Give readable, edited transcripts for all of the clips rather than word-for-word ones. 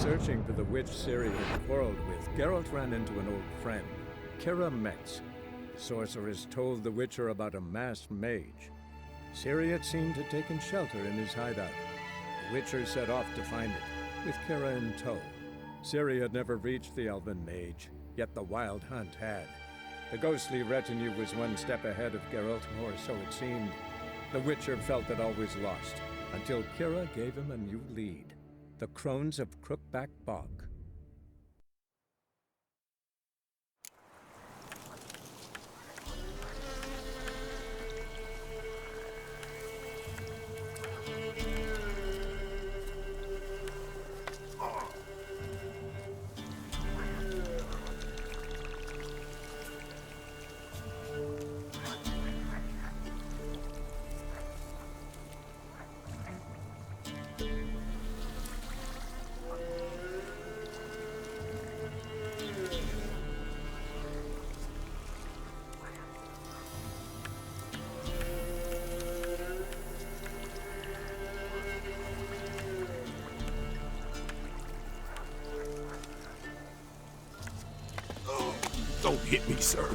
searching for the witch Ciri had quarreled with, Geralt ran into an old friend, Kira Metz. The sorceress told the Witcher about a masked mage. Ciri had seemed to have taken shelter in his hideout. The Witcher set off to find it, with Kira in tow. Ciri had never reached the elven mage, yet the wild hunt had. The ghostly retinue was one step ahead of Geralt, or so it seemed. The Witcher felt that all was lost, until Kira gave him a new lead. The Crones of Crookback Bog. Don't hit me, sir.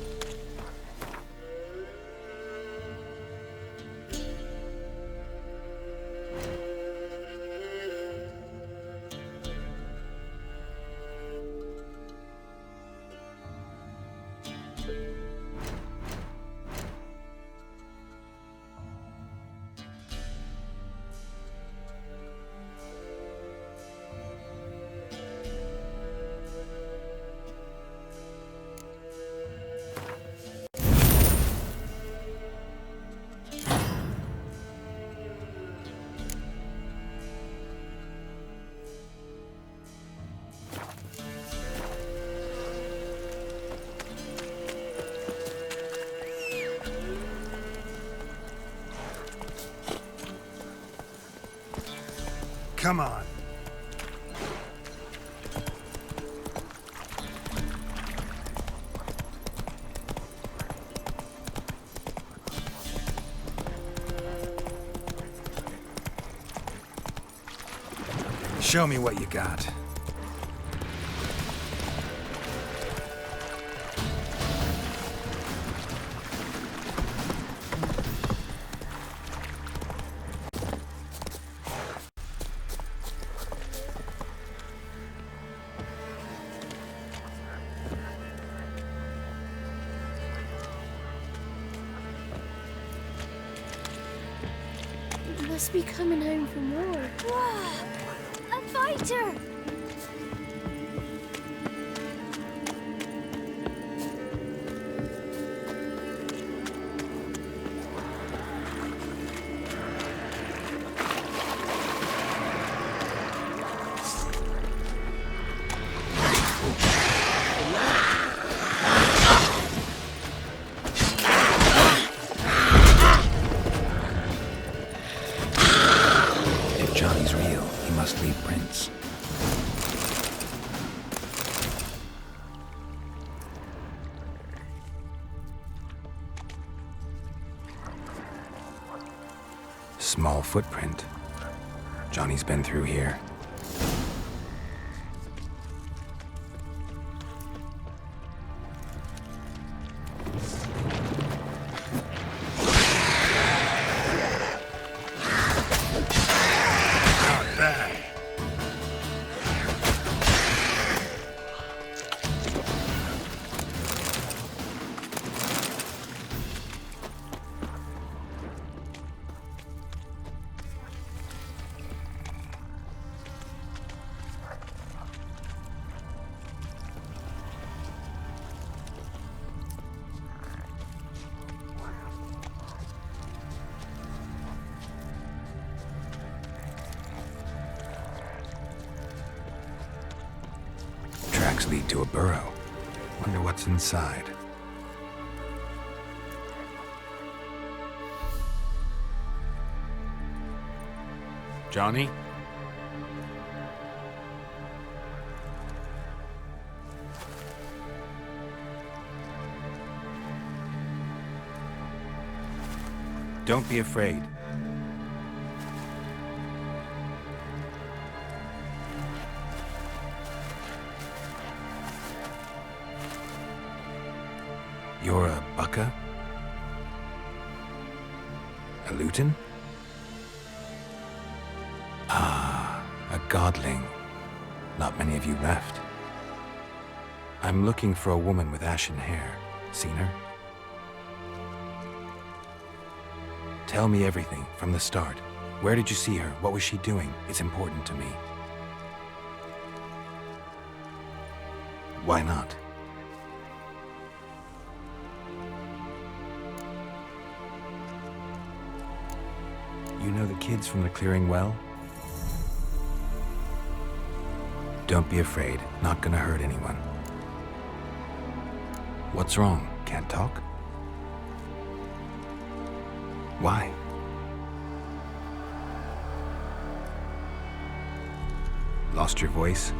Come on. Show me what you got. Must be coming home from war. Whoa! A fighter! Small footprint. Johnny's been through here. Not bad. Tracks lead to a burrow. Wonder what's inside. Johnny? Don't be afraid. Orca? A Luton? Ah, a godling. Not many of you left. I'm looking for a woman with ashen hair. Seen her? Tell me everything from the start. Where did you see her? What was she doing? It's important to me. Why not? You know the kids from the clearing well? Don't be afraid. Not gonna hurt anyone. What's wrong? Can't talk? Why? Lost your voice?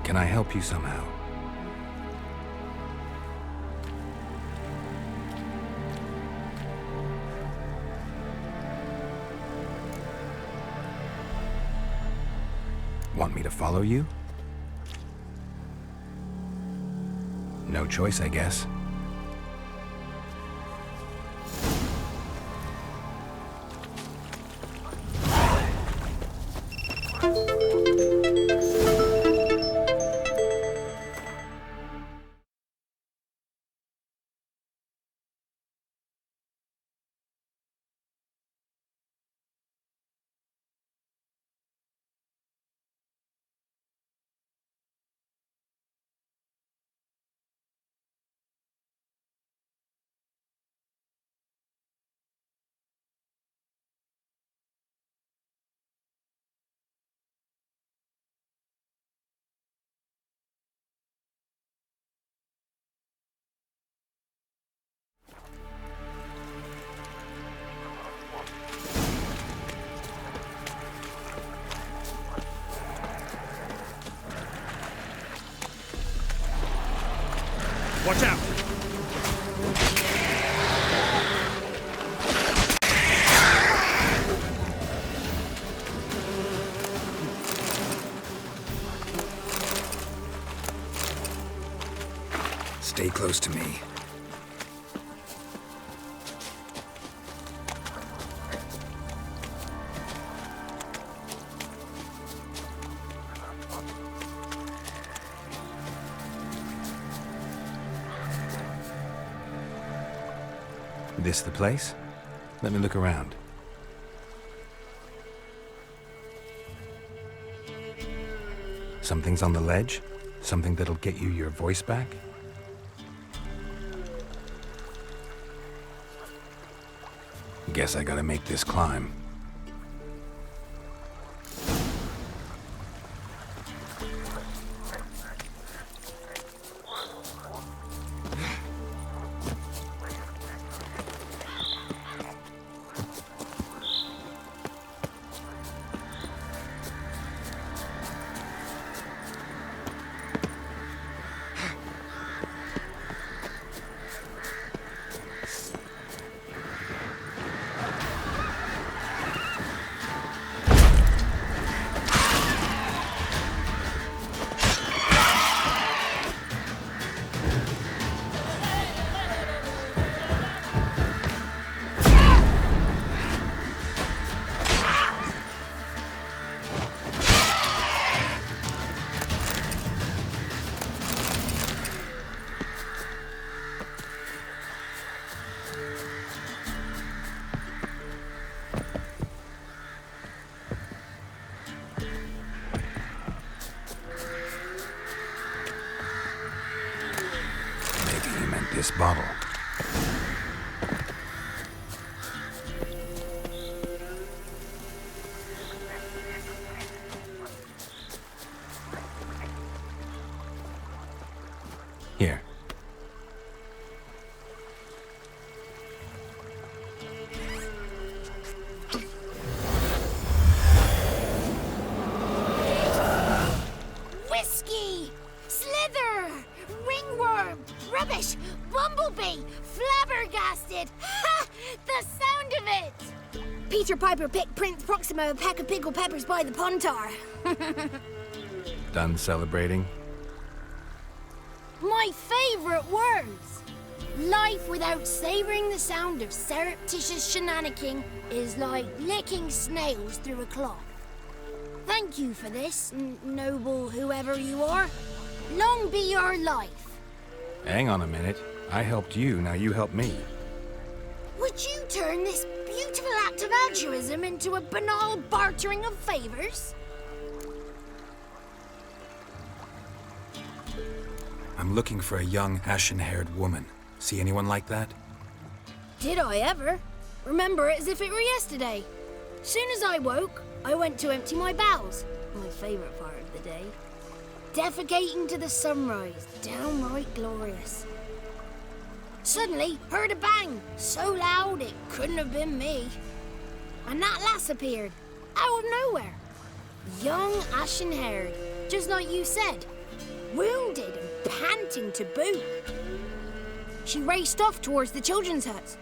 Can I help you somehow? Want me to follow you? No choice, I guess. Watch out! Stay close to me. This the place? Let me look around. Something's on the ledge? Something that'll get you your voice back? Guess I gotta make this climb. This bottle. Here. Whiskey! Slither! Ringworm! Rubbish! Bumblebee! Flabbergasted! Ha! The sound of it! Peter Piper picked Prince Proxima a pack of pickled peppers by the puntar. Done celebrating? My favourite words! Life without savouring the sound of surreptitious shenanigans is like licking snails through a cloth. Thank you for this, noble whoever you are. Long be your life. Hang on a minute. I helped you, now you help me. Would you turn this beautiful act of altruism into a banal bartering of favours? I'm looking for a young, ashen-haired woman. See anyone like that? Did I ever? Remember it as if it were yesterday. Soon as I woke, I went to empty my bowels. My favourite part of the day. Defecating to the sunrise, downright glorious. Suddenly, heard a bang, so loud it couldn't have been me. And that lass appeared, out of nowhere. Young, ashen-haired, just like you said. Wounded and panting to boot. She raced off towards the children's huts,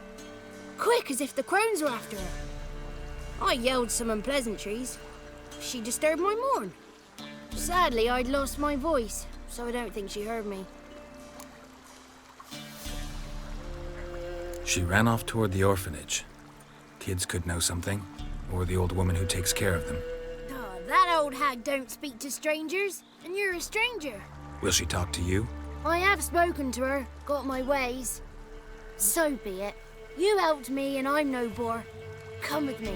quick as if the crones were after her. I yelled some unpleasantries. She disturbed my morn. Sadly, I'd lost my voice, so I don't think she heard me. She ran off toward the orphanage. Kids could know something, or the old woman who takes care of them. Oh, that old hag don't speak to strangers, and you're a stranger. Will she talk to you? I have spoken to her, got my ways. So be it. You helped me and I'm no bore. Come with me.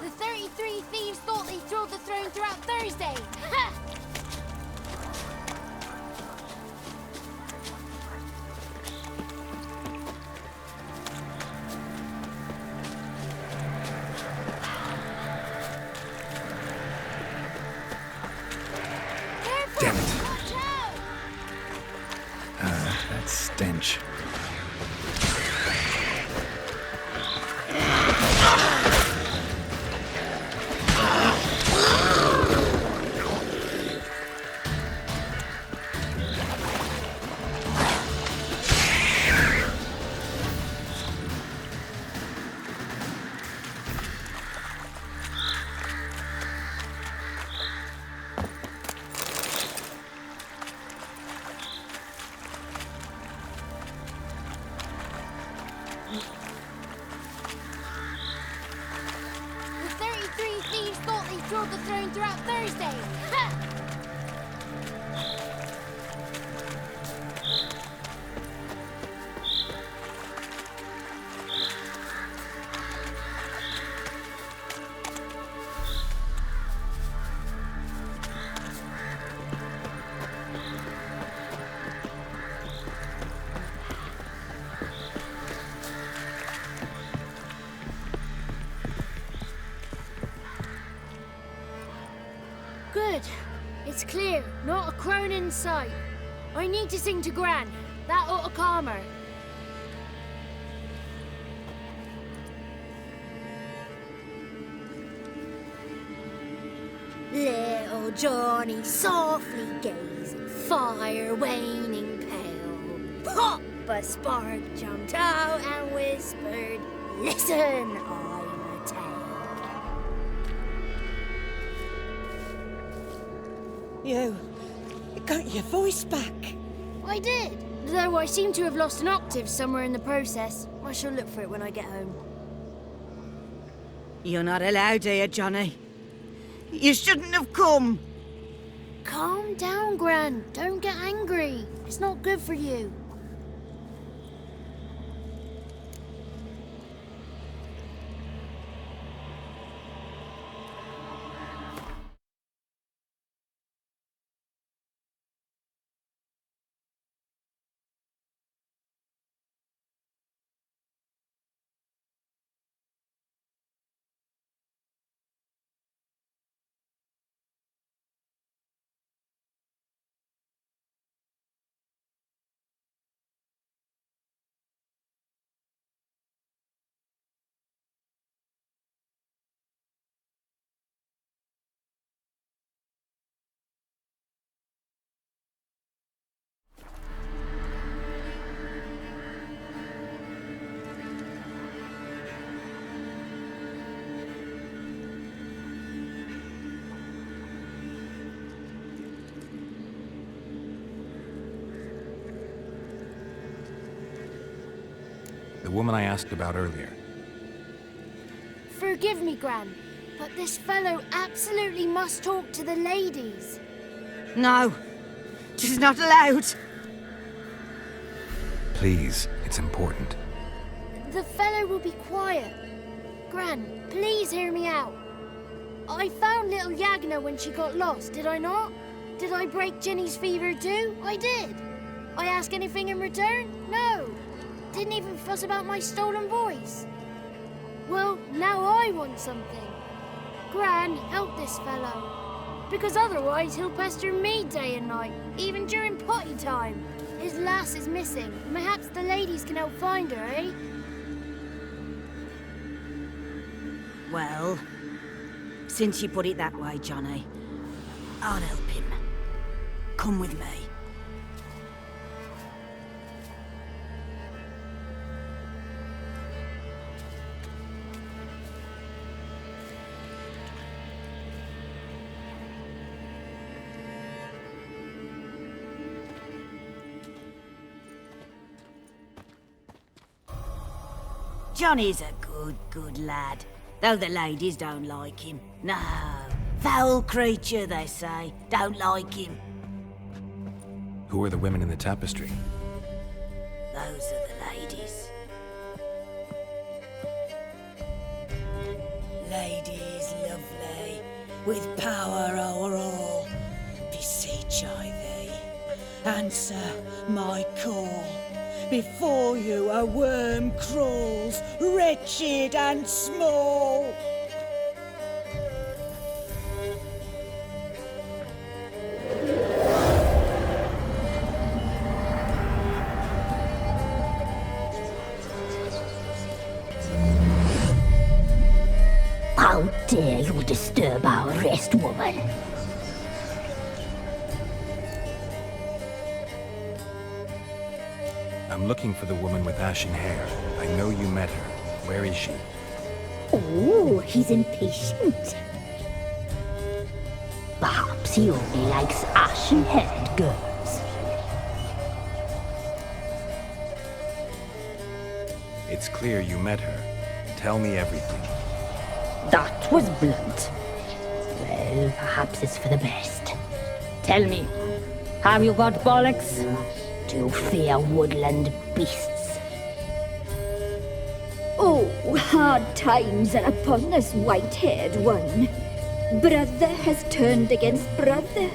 The 33 thieves thought they thrilled the throne throughout Thursday. Ha! Damn it. Watch out! That stench. The 33 thieves thought they thrilled the throne throughout Thursday. Ha! Good. It's clear. Not a crone in sight. I need to sing to Gran. That ought to calm her. Little Johnny softly gazing, fire waning pale. Pop! A spark jumped out and whispered, "Listen, I'm a tale." You got your voice back. I did, though I seem to have lost an octave somewhere in the process. I shall look for it when I get home. You're not allowed here, Johnny. You shouldn't have come. Calm down, Gran. Don't get angry. It's not good for you. The woman I asked about earlier. Forgive me, Gran, but this fellow absolutely must talk to the ladies. No, she's not allowed. Please, it's important. The fellow will be quiet. Gran, please hear me out. I found little Yagna when she got lost, did I not? Did I break Ginny's fever too? I did. I ask anything in return? No. Didn't even fuss about my stolen voice. Well, now I want something. Gran, help this fellow. Because otherwise he'll pester me day and night, even during potty time. His lass is missing. Perhaps the ladies can help find her, eh? Well, since you put it that way, Johnny, I'll help him. Come with me. Johnny's a good lad, though the ladies don't like him. No, foul creature, they say. Don't like him. Who are the women in the tapestry? Those are the ladies. Ladies lovely, with power o'er all, beseech I thee, answer my call. Before you a worm crawls, wretched and small. How dare you disturb our rest, woman? I'm looking for the woman with ashen hair. I know you met her. Where is she? Oh, he's impatient. Perhaps he only likes ashen-haired girls. It's clear you met her. Tell me everything. That was blunt. Well, perhaps it's for the best. Tell me, have you got bollocks? Do you fear woodland beasts? Oh, hard times are upon us, white-haired one. Brother has turned against brother.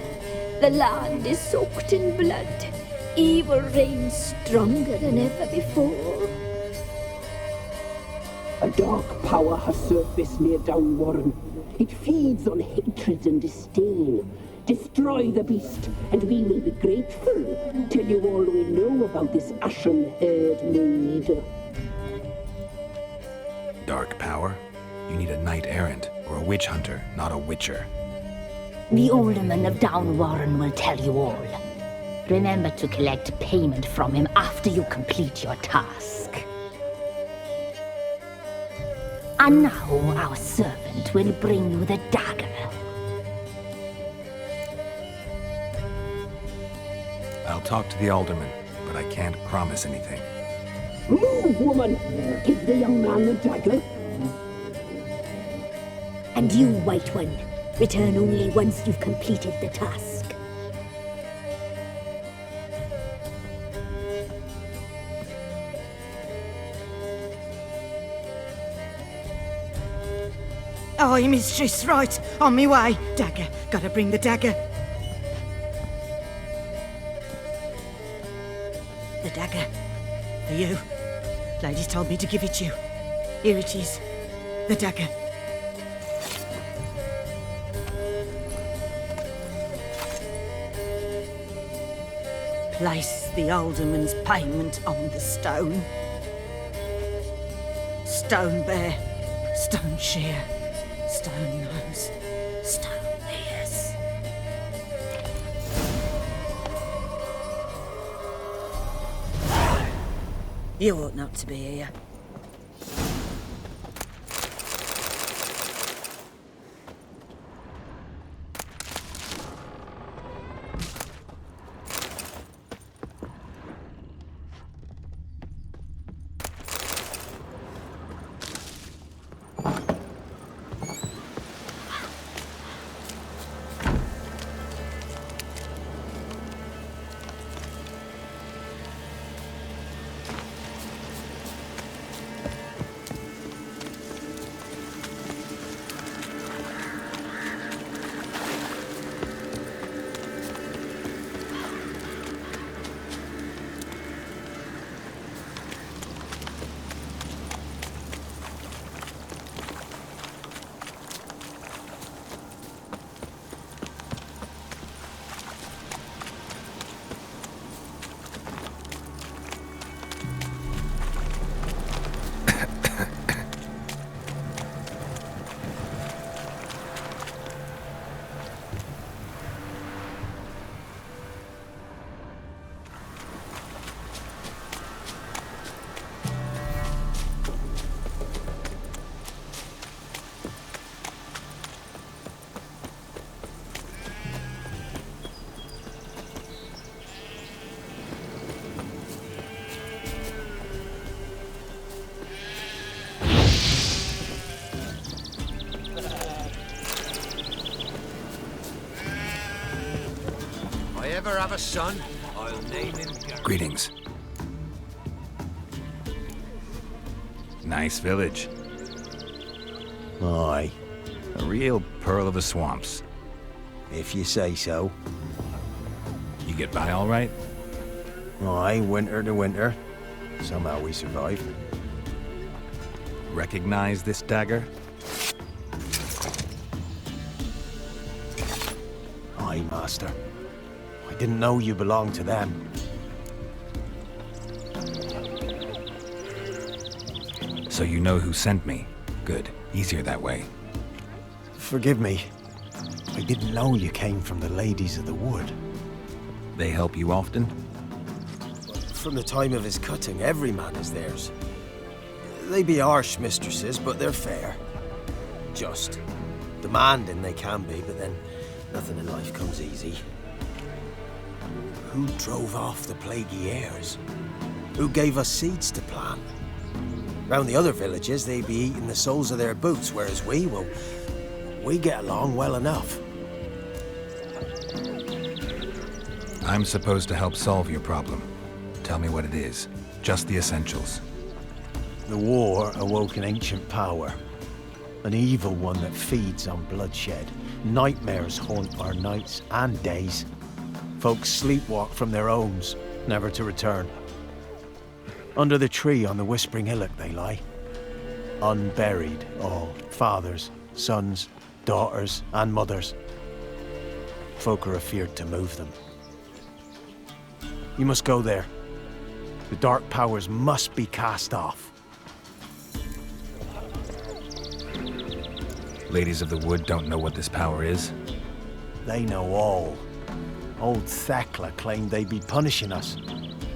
The land is soaked in blood. Evil reigns stronger than ever before. A dark power has surfaced near Downwarren. It feeds on hatred and disdain. Destroy the beast, and we will be grateful. Tell you all we know about this ashen-haired maid. Dark power? You need a knight-errant or a witch hunter, not a witcher. The alderman of Downwarren will tell you all. Remember to collect payment from him after you complete your task. And now our servant will bring you the dagger. I'll talk to the alderman, but I can't promise anything. Move, woman! Give the young man the dagger. And you, White One, return only once you've completed the task. Aye, mistress, right. On me way. Dagger. Gotta bring the dagger. The dagger. For you. Ladies told me to give it you. Here it is. The dagger. Place the alderman's payment on the stone. Stone bear. Stone shear. Stone nose. Stone ears. You ought not to be here. ever have a son, I'll name him Geralt. Greetings. Nice village. Aye, A real pearl of the swamps. if you say so. You get by all right? Aye, winter to winter. Somehow we survived. Recognize this dagger? Aye, master. I didn't know you belonged to them. So you know who sent me. Good. Easier that way. Forgive me. I didn't know you came from the Ladies of the Wood. They help you often? From the time of his cutting, every man is theirs. They be harsh mistresses, but they're fair. Just. Demanding they can be, but then nothing in life comes easy. Who drove off the plaguey heirs? Who gave us seeds to plant? Round the other villages, they be eating the soles of their boots, whereas we, well, we get along well enough. I'm supposed to help solve your problem. Tell me what it is. Just the essentials. The war awoke an ancient power. An evil one that feeds on bloodshed. Nightmares haunt our nights and days. Folks sleepwalk from their homes, never to return. Under the tree on the Whispering Hillock they lie. Unburied, all. Fathers, sons, daughters, and mothers. Folk are afeard to move them. You must go there. The dark powers must be cast off. Ladies of the Wood don't know what this power is? They know all. Old Thekla claimed they'd be punishing us.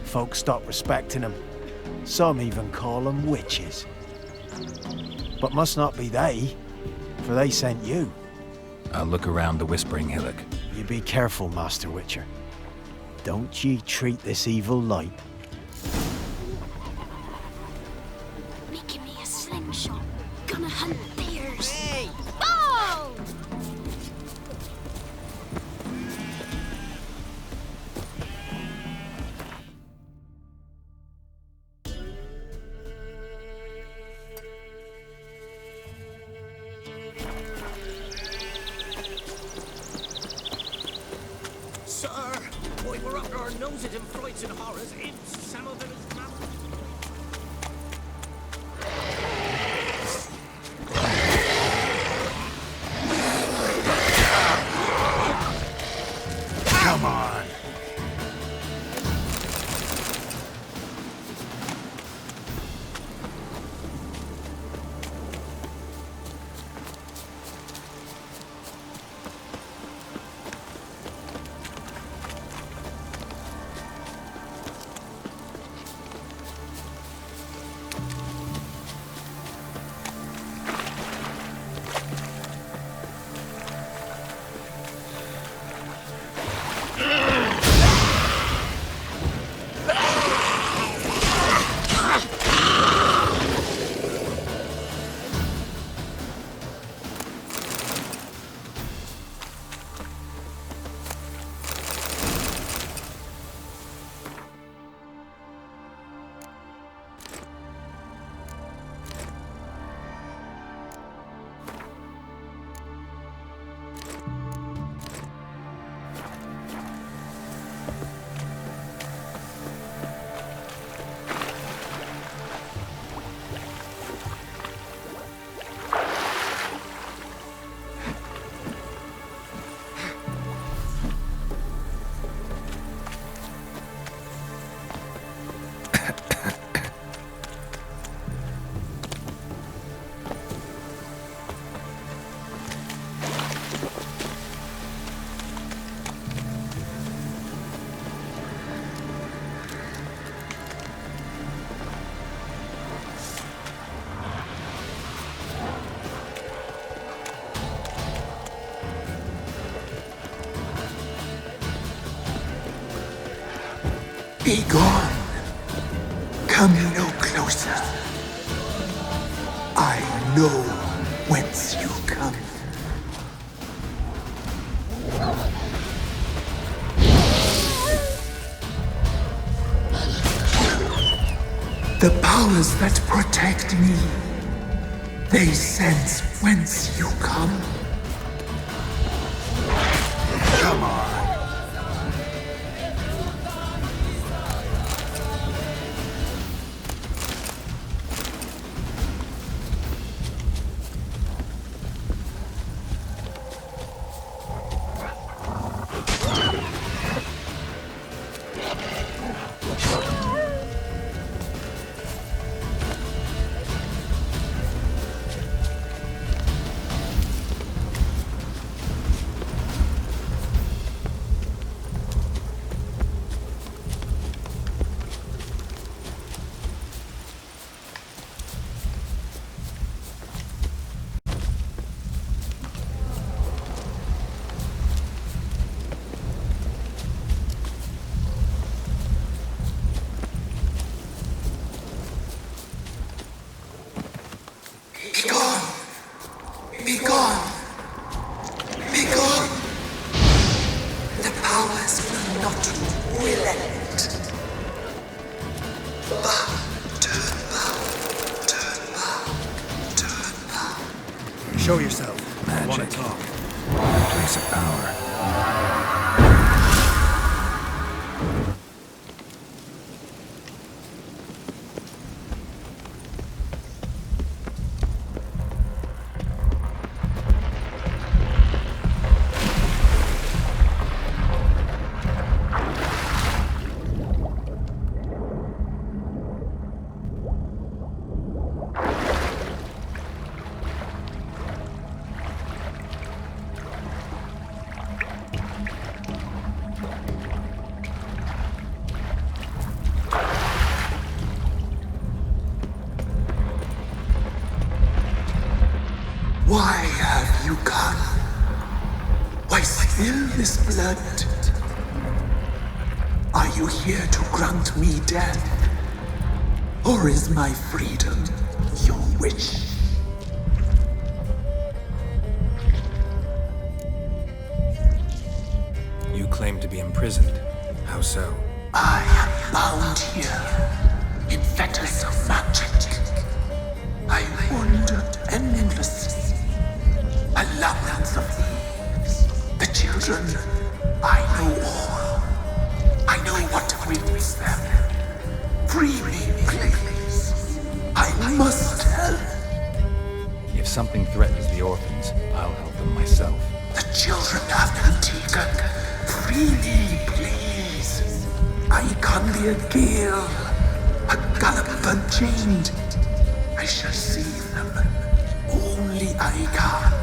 Folk stopped respecting them. Some even call them witches. But must not be they, for they sent you. I'll look around the Whispering Hillock. You be careful, Master Witcher. Don't ye treat this evil light. Making me a slingshot. Gonna hunt bears. Hey! Oh! Sir, boy, we're up our noses in frights and horrors. Imps, some of them is mouth. Come on! Be gone. Come no closer. I know whence you come. powers that protect me. They sense whence you come. Come on. Be gone! Be gone! The powers will not relent. Bow, turn bow, turn bow, turn bow. Show yourself. Magic. I want to talk. A place of power. Why have you come? Why spill this blood? Are you here to grant me death? Or is my freedom your wish? You claim to be imprisoned. How so? I am bound here in fetters of magic. I wandered endlessly. A labyrinth of thieves. The children, I know all. I know what awaits them. Free me, please. I must help. If something threatens the orphans, I'll help them myself. The children have been taken. Free me, please. I can be a gale, a gallop unchained. I shall save them. Only I can.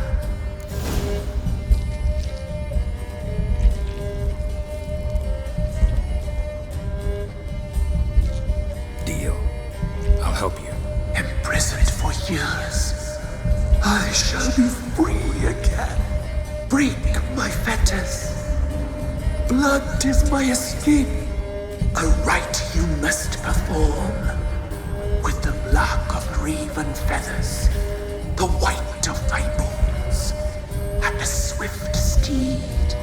Deal. I'll help you. Imprisoned for years, I shall be free again. Break my fetters. Blood is my escape. A rite you must perform. With the black of raven feathers, the white of my bones, and a swift steed.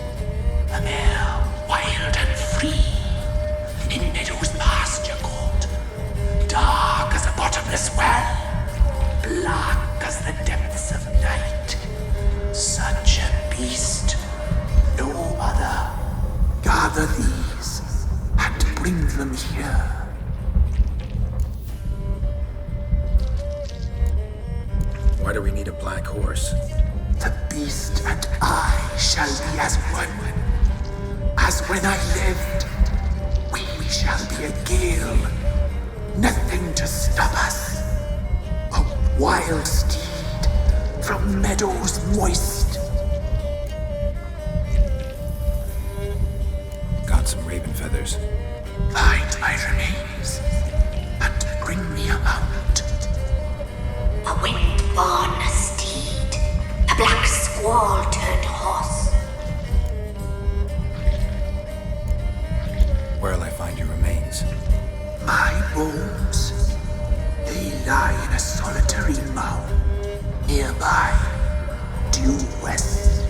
A mare wild and free, in meadows pasture gold, dark as a bottomless well, black as the depths of night. Such a beast, no other. Gather these and bring them here. Why do we need a black horse? The beast and I shall be as one. As when I lived, we shall be a gale. Nothing to stop us. A wild steed from meadows moist. Got some raven feathers. Find my remains and bring me a mount. A wind-born steed, a black squall turned horse. Where'll I find your remains? My bones, they lie in a solitary mound nearby, due west.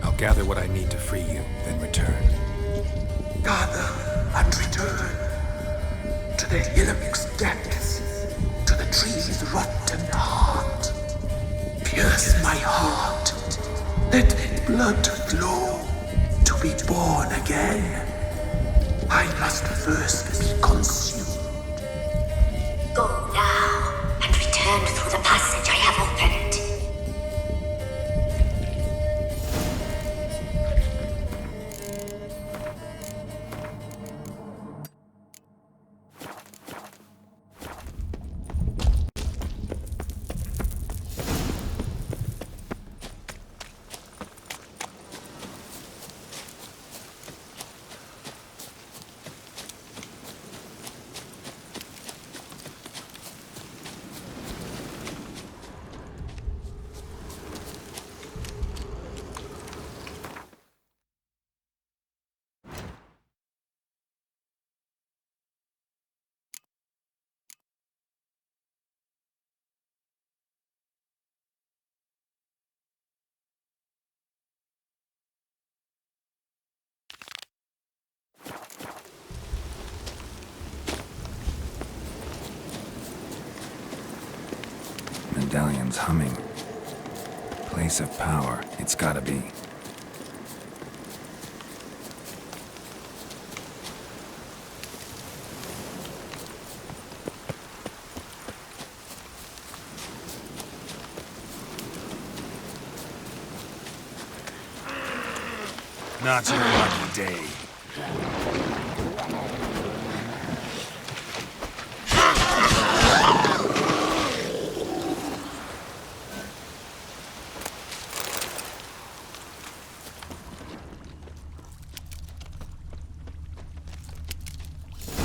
I'll gather what I need to free you, then return. Gather and return. to the hillock's depths, to the tree's rotten heart. Pierce my heart, let blood flow, to be born again. I must first be consumed. Go now, and return through the passage I have opened. Medallion's humming. Place of power, it's gotta be. Not your lucky day.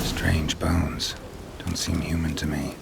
Strange bones. Don't seem human to me.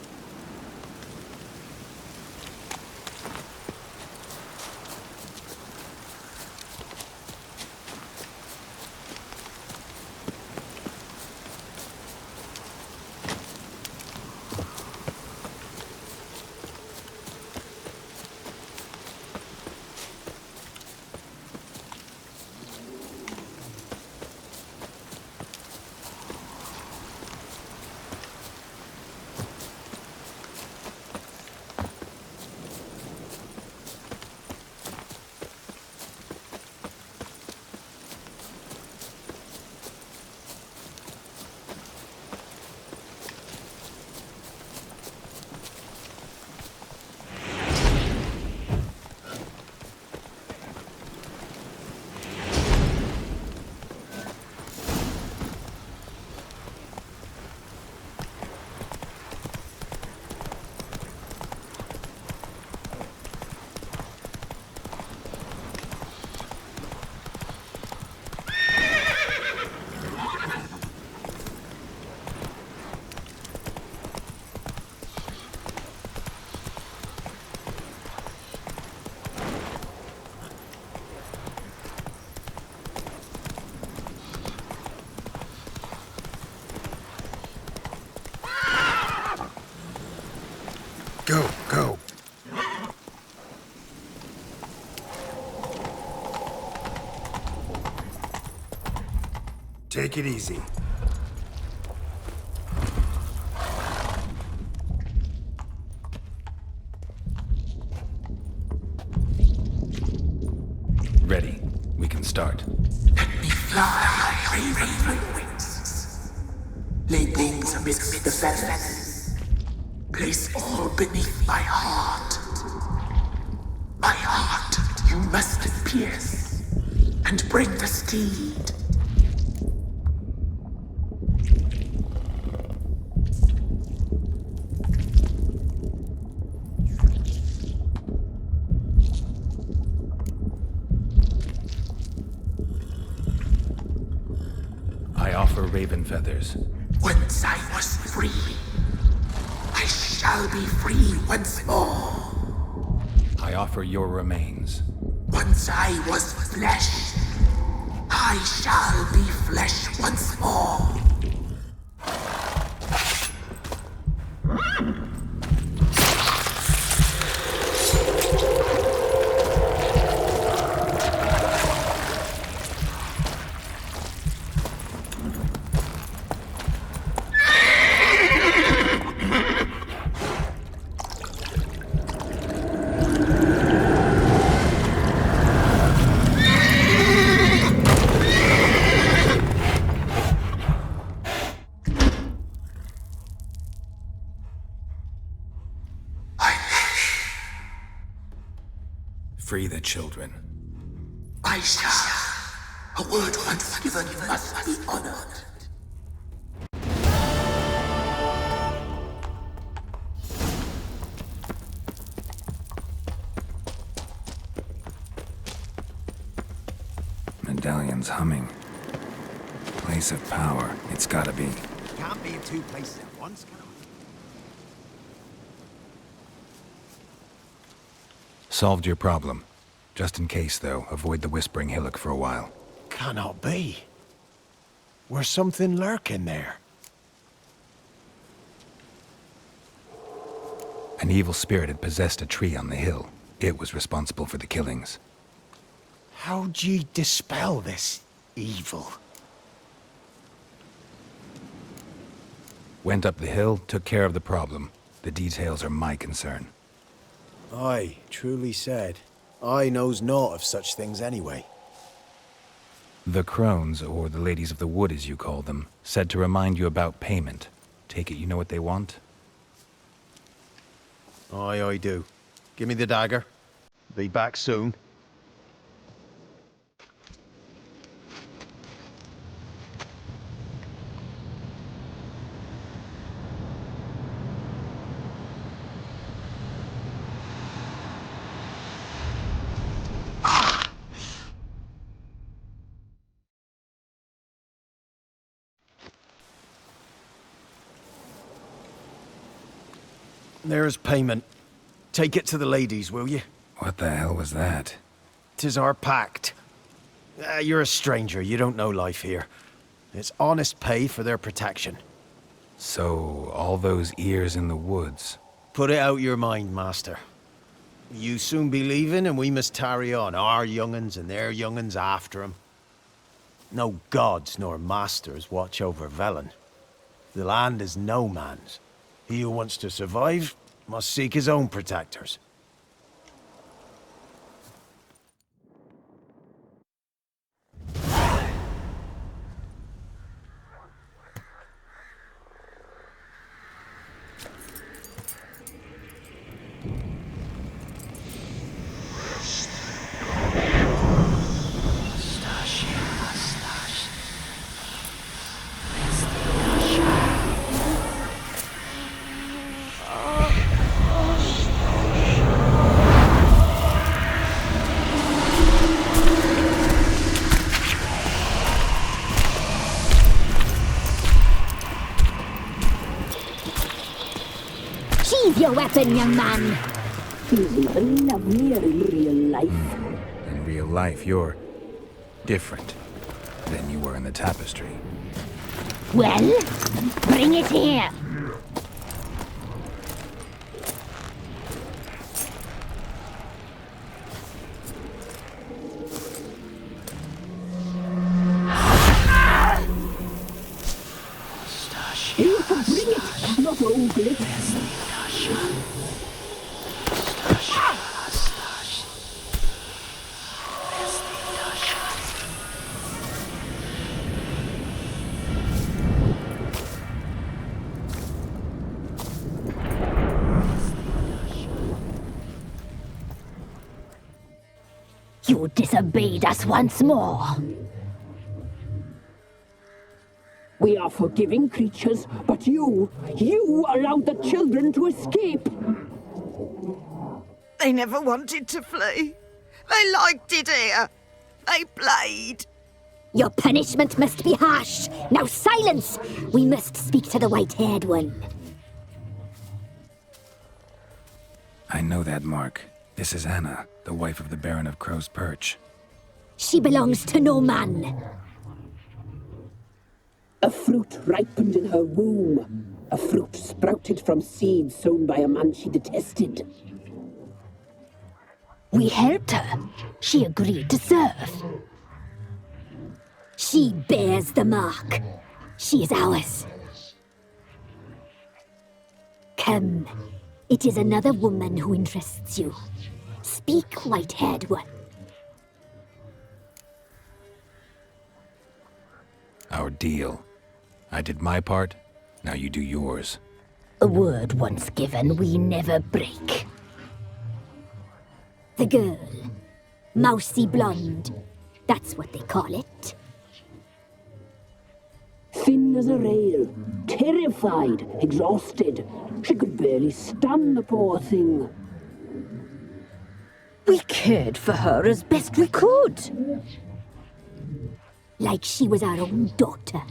Go, go. Take it easy. Ready. We can start. Let me fly, raven wings. Lay wings amidst the feathers. Place all beneath my heart. My heart you must pierce, and bring the steed. I offer raven feathers. Once I was free, I shall be free once more. I offer your remains. Once I was flesh, I shall be flesh once more. Free the children. I shall. A word once given must be honored. Medallion's humming. Place of power. It's gotta be. Can't be in two places at once, can I? Solved your problem. Just in case, though, avoid the Whispering Hillock for a while. Cannot be. Where's something lurking there? An evil spirit had possessed a tree on the hill. It was responsible for the killings. How'd ye dispel this evil? Went up the hill, took care of the problem. The details are my concern. Aye, truly said. I knows naught of such things anyway. The crones, or the ladies of the wood as you call them, said to remind you about payment. Take it you know what they want? Aye, I do. Give me the dagger. Be back soon. There's payment. Take it to the ladies, will you? What the hell was that? 'Tis our pact. You're a stranger, you don't know life here. It's honest pay for their protection. So, all those ears in the woods. Put it out your mind, master. You soon be leaving and we must tarry on, our young'uns and their young'uns after 'em. No gods nor masters watch over Velen. The land is no man's. He who wants to survive must seek his own protectors. Your weapon, young man. He's even lovelier in real life. In real life, you're different than you were in the tapestry. Well, bring it here. You can bring it, not ogle it. You disobeyed us once more. We are forgiving creatures, but you allowed the children to escape. They never wanted to flee. They liked it here. They played. Your punishment must be harsh. Now silence! We must speak to the white-haired one. I know that mark. This is Anna, the wife of the Baron of Crow's Perch. She belongs to no man. A fruit ripened in her womb. A fruit sprouted from seeds sown by a man she detested. We helped her. She agreed to serve. She bears the mark. She is ours. Come. It is another woman who interests you. Speak, white-haired one. Our deal. I did my part, now you do yours. A word once given, we never break. The girl. Mousy blonde. That's what they call it. Thin as a rail, terrified, exhausted. She could barely stand, the poor thing. We cared for her as best we could. Like she was our own daughter.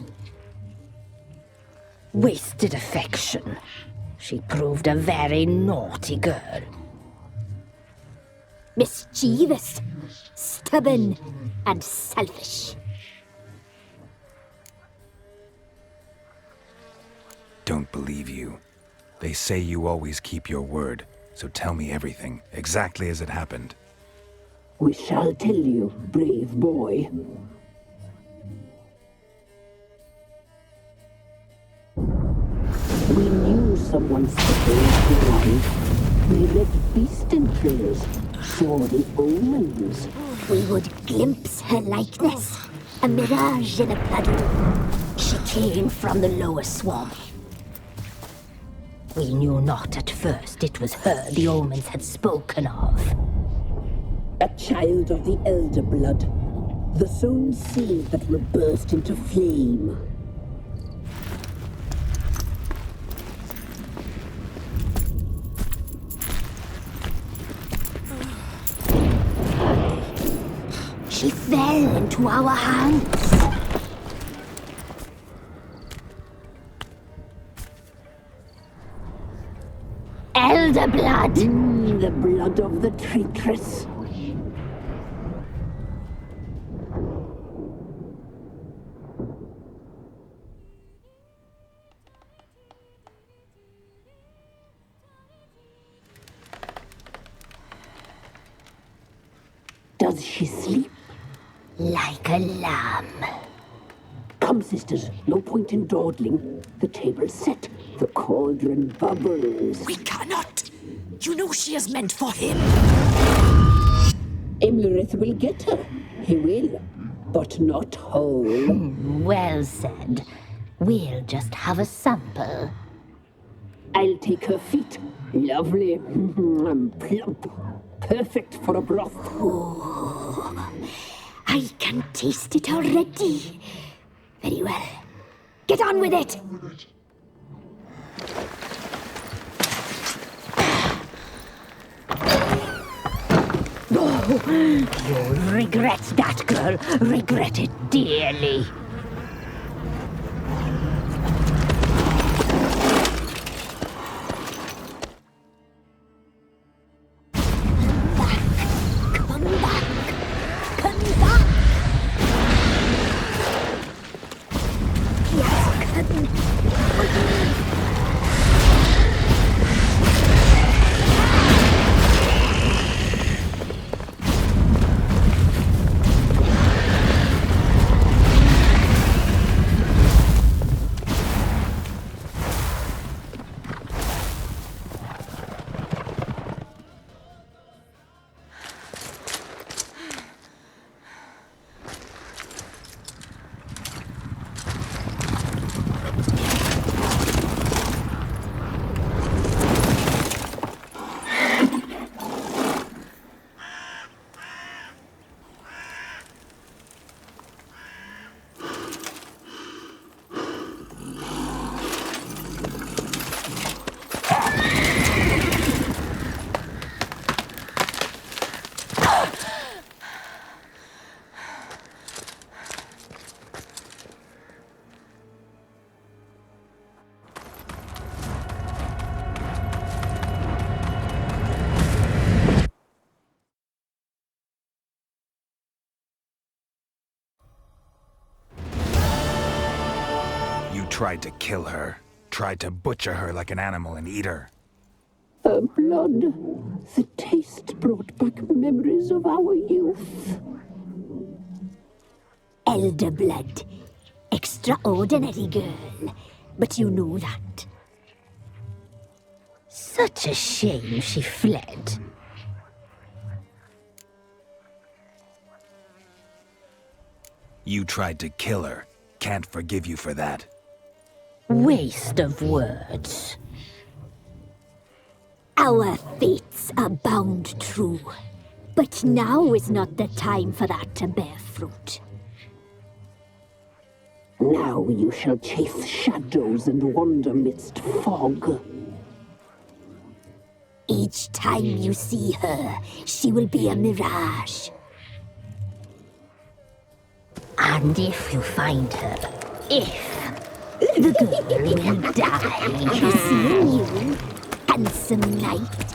Wasted affection. She proved a very naughty girl. Mischievous, stubborn, and selfish. Don't believe you. They say you always keep your word, so tell me everything, exactly as it happened. We shall tell you, brave boy. We knew someone supposed to arrive. We read beast entrails, saw the omens. We would glimpse her likeness, a mirage in a puddle. She came from the lower swamp. We knew not at first it was her the omens had spoken of. A child of the elder blood, the sown seed that will burst into flame. She fell into our hands. Elder blood! The blood of the traitress. Does she sleep? Like a lamb. Come, sisters, no point in dawdling. The table's set. The cauldron bubbles. We cannot! You know she is meant for him. Imlerith will get her. He will. But not whole. Well said. We'll just have a sample. I'll take her feet. Lovely. Plump. Perfect for a broth. Oh, I can taste it already. Very well. Get on with it! Oh, you'll regret that, girl. Regret it dearly. Tried to kill her. Tried to butcher her like an animal and eat her. Her blood. The taste brought back memories of our youth. Elder blood. Extraordinary girl. But you know that. Such a shame she fled. You tried to kill her. Can't forgive you for that. Waste of words. Our fates are bound true. But now is not the time for that to bear fruit. Now you shall chase shadows and wander midst fog. Each time you see her, she will be a mirage. And if you find her, the girl will die. Seeing you, handsome knight.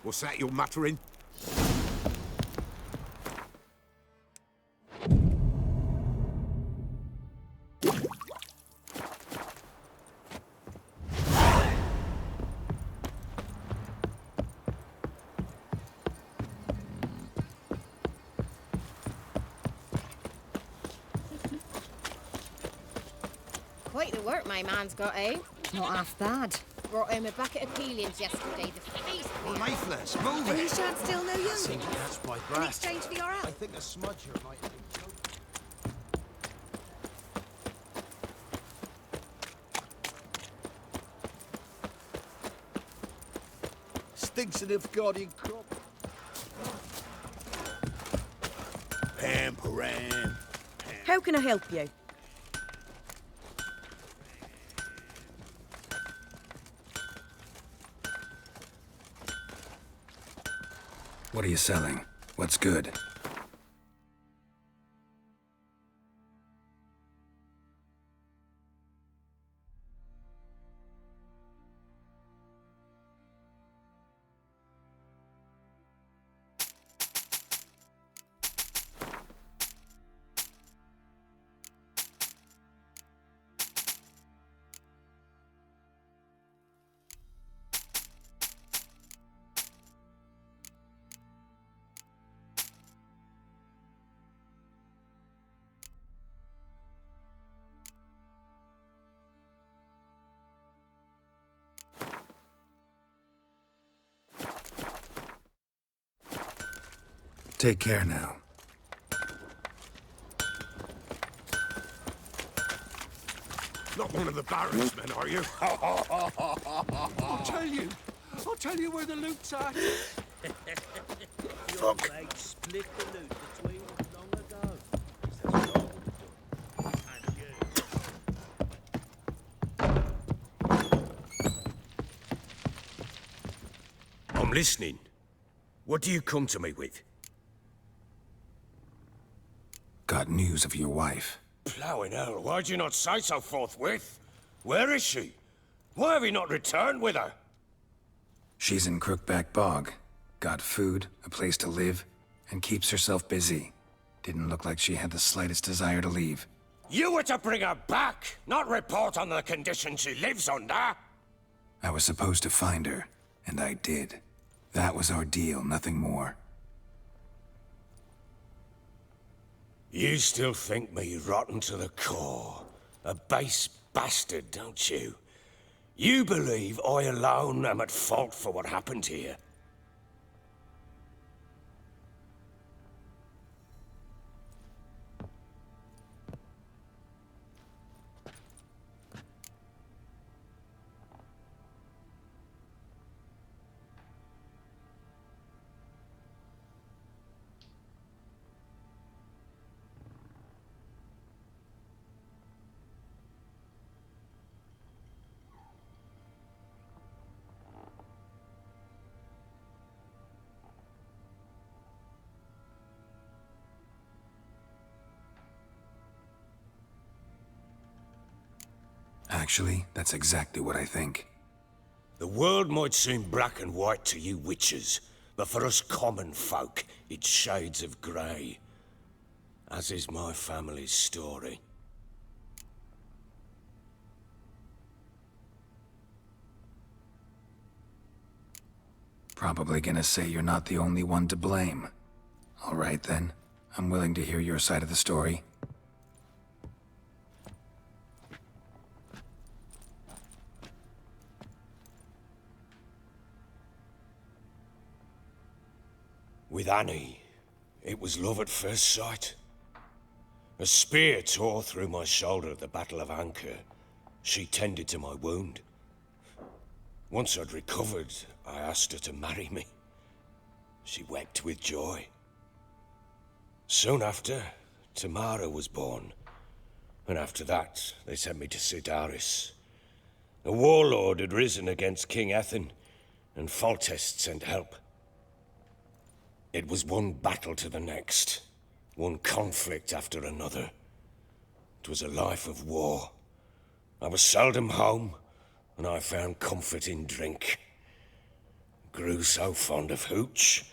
What's that you're muttering? Quite the work my man's got, eh? Not half bad. Brought home a bucket of peelings yesterday. The feast. Well, Mayflies, move And it! you shan't still know you. I think that's my In brat. exchange for your help. I think a smudger might have been Stinks of guardian crop. Pamparan. How can I help you? What are you selling? What's good? Take care now. Not one of the Baron's men, are you? I'll tell you where the loot's at. Your mate split the loot between us long ago. I'm listening. What do you come to me with? Got news of your wife. Plowing hell, why'd you not say so forthwith? Where is she? Why have you not returned with her? She's in Crookback Bog. Got food, a place to live, and keeps herself busy. Didn't look like she had the slightest desire to leave. You were to bring her back, not report on the conditions she lives under. I was supposed to find her, and I did. That was our deal, nothing more. You still think me rotten to the core. A base bastard, don't you? You believe I alone am at fault for what happened here. Actually, that's exactly what I think. The world might seem black and white to you witches, but for us common folk, it's shades of grey. As is my family's story. Probably gonna say you're not the only one to blame. All right then, I'm willing to hear your side of the story. With Annie, it was love at first sight. A spear tore through my shoulder at the Battle of Anchor. She tended to my wound. Once I'd recovered, I asked her to marry me. She wept with joy. Soon after, Tamara was born. And after that, they sent me to Sidaris. A warlord had risen against King Ethan, and Foltest sent help. It was one battle to the next, one conflict after another. It was a life of war. I was seldom home, and I found comfort in drink. Grew so fond of hooch,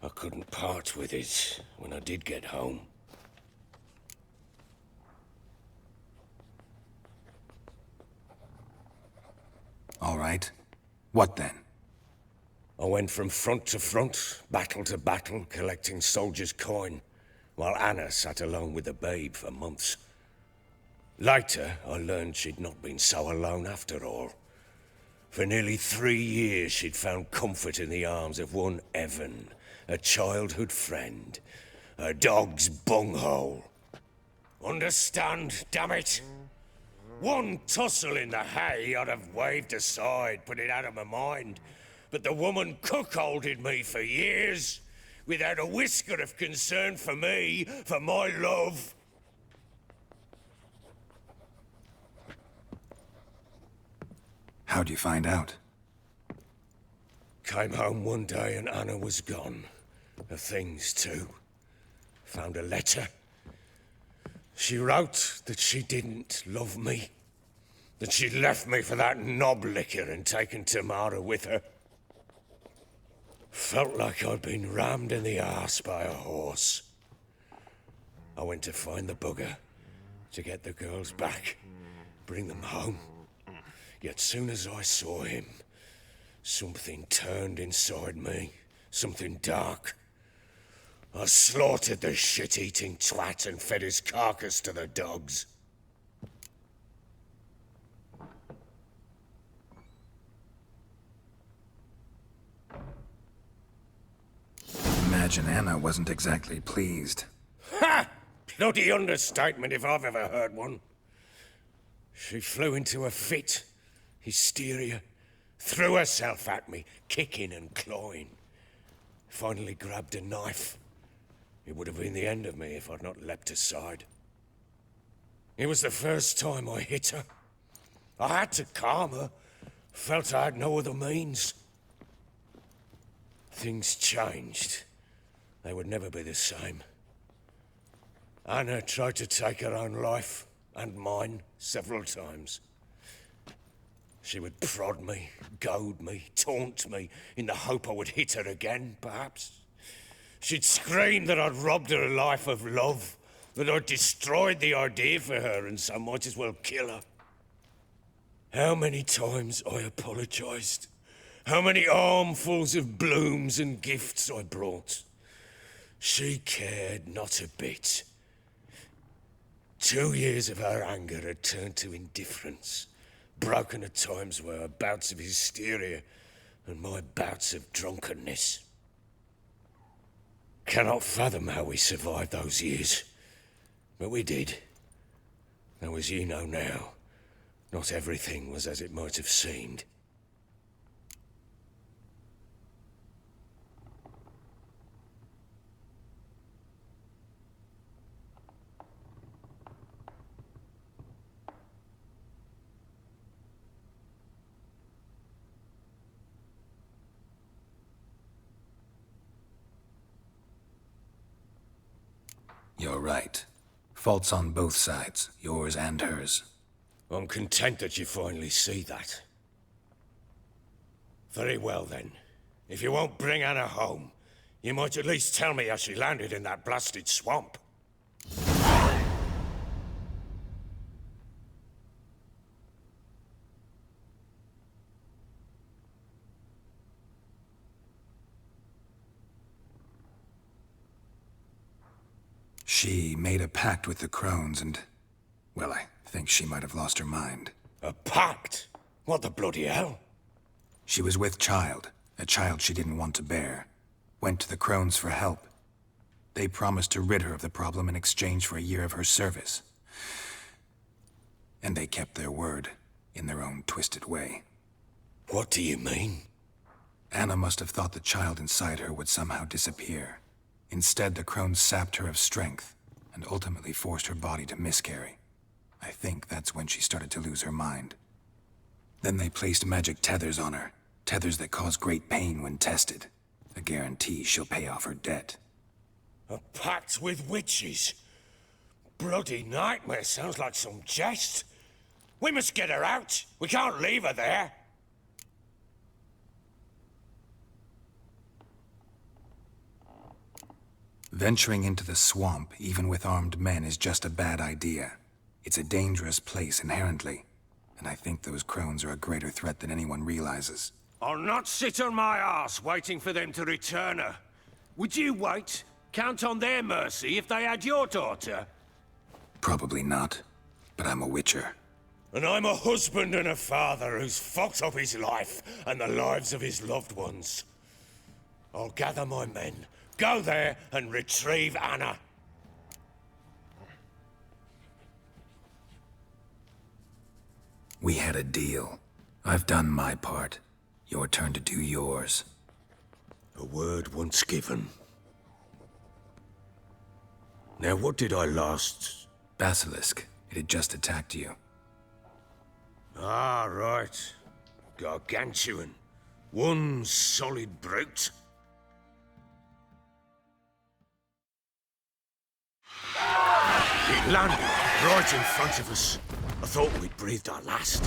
I couldn't part with it when I did get home. All right. What then? I went from front to front, battle to battle, collecting soldiers' coin, while Anna sat alone with the babe for months. Later, I learned she'd not been so alone after all. For nearly 3 years, she'd found comfort in the arms of one Evan, a childhood friend, a dog's bunghole. Understand, damn it? One tussle in the hay I'd have waved aside, put it out of my mind. But the woman cuckolded me for years, without a whisker of concern for me, for my love. How'd you find out? Came home one day and Anna was gone. Her things too. Found a letter. She wrote that she didn't love me. That she'd left me for that knob licker and taken Tamara with her. Felt like I'd been rammed in the arse by a horse. I went to find the bugger, to get the girls back, bring them home. Yet soon as I saw him, something turned inside me, something dark. I slaughtered the shit-eating twat and fed his carcass to the dogs. Imagine Anna wasn't exactly pleased. Ha! Bloody understatement if I've ever heard one. She flew into a fit, hysteria, threw herself at me, kicking and clawing. Finally grabbed a knife. It would have been the end of me if I'd not leapt aside. It was the first time I hit her. I had to calm her. Felt I had no other means. Things changed. They would never be the same. Anna tried to take her own life, and mine, several times. She would prod me, goad me, taunt me, in the hope I would hit her again, perhaps. She'd scream that I'd robbed her life of love, that I'd destroyed the idea for her, and so might as well kill her. How many times I apologized. How many armfuls of blooms and gifts I brought. She cared not a bit. 2 years of her anger had turned to indifference, broken at times by her bouts of hysteria and my bouts of drunkenness. Cannot fathom how we survived those years, but we did. Though as you know now, not everything was as it might have seemed. You're right. Faults on both sides, yours and hers. I'm content that you finally see that. Very well, then. If you won't bring Anna home, you might at least tell me how she landed in that blasted swamp. She made a pact with the crones and... well, I think she might have lost her mind. A pact? What the bloody hell? She was with child, a child she didn't want to bear. Went to the crones for help. They promised to rid her of the problem in exchange for a year of her service. And they kept their word, in their own twisted way. What do you mean? Anna must have thought the child inside her would somehow disappear. Instead, the crones sapped her of strength, and ultimately forced her body to miscarry. I think that's when she started to lose her mind. Then they placed magic tethers on her, tethers that cause great pain when tested. A guarantee she'll pay off her debt. A pact with witches? Bloody nightmare, sounds like some jest. We must get her out. We can't leave her there. Venturing into the swamp, even with armed men, is just a bad idea. It's a dangerous place inherently, and I think those crones are a greater threat than anyone realizes. I'll not sit on my arse waiting for them to return her. Would you wait? Count on their mercy if they had your daughter? Probably not, but I'm a witcher. And I'm a husband and a father who's fucked up his life and the lives of his loved ones. I'll gather my men, go there and retrieve Anna. We had a deal. I've done my part. Your turn to do yours. A word once given. Now, what did I last... Basilisk. It had just attacked you. Ah, right. Gargantuan. One solid brute. It landed right in front of us. I thought we'd breathed our last.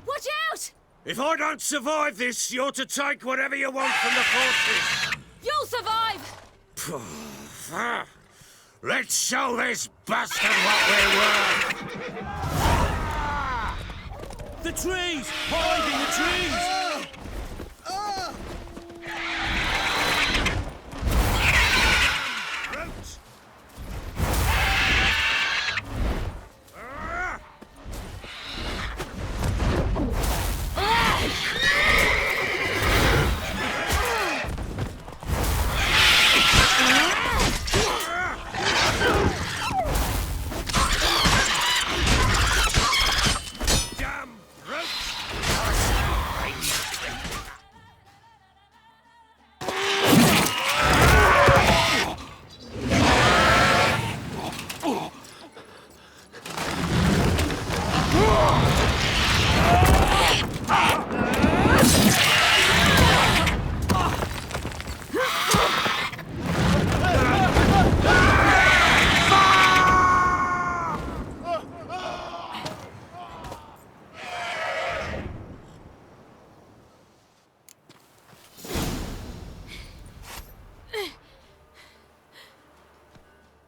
Watch out! If I don't survive this, you're to take whatever you want from the fortress. You'll survive! Let's show this bastard what we're worth! The trees! Hide in the trees!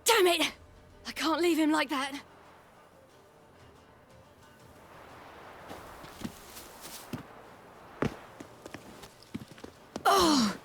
Damn it! I can't leave him like that. Oh!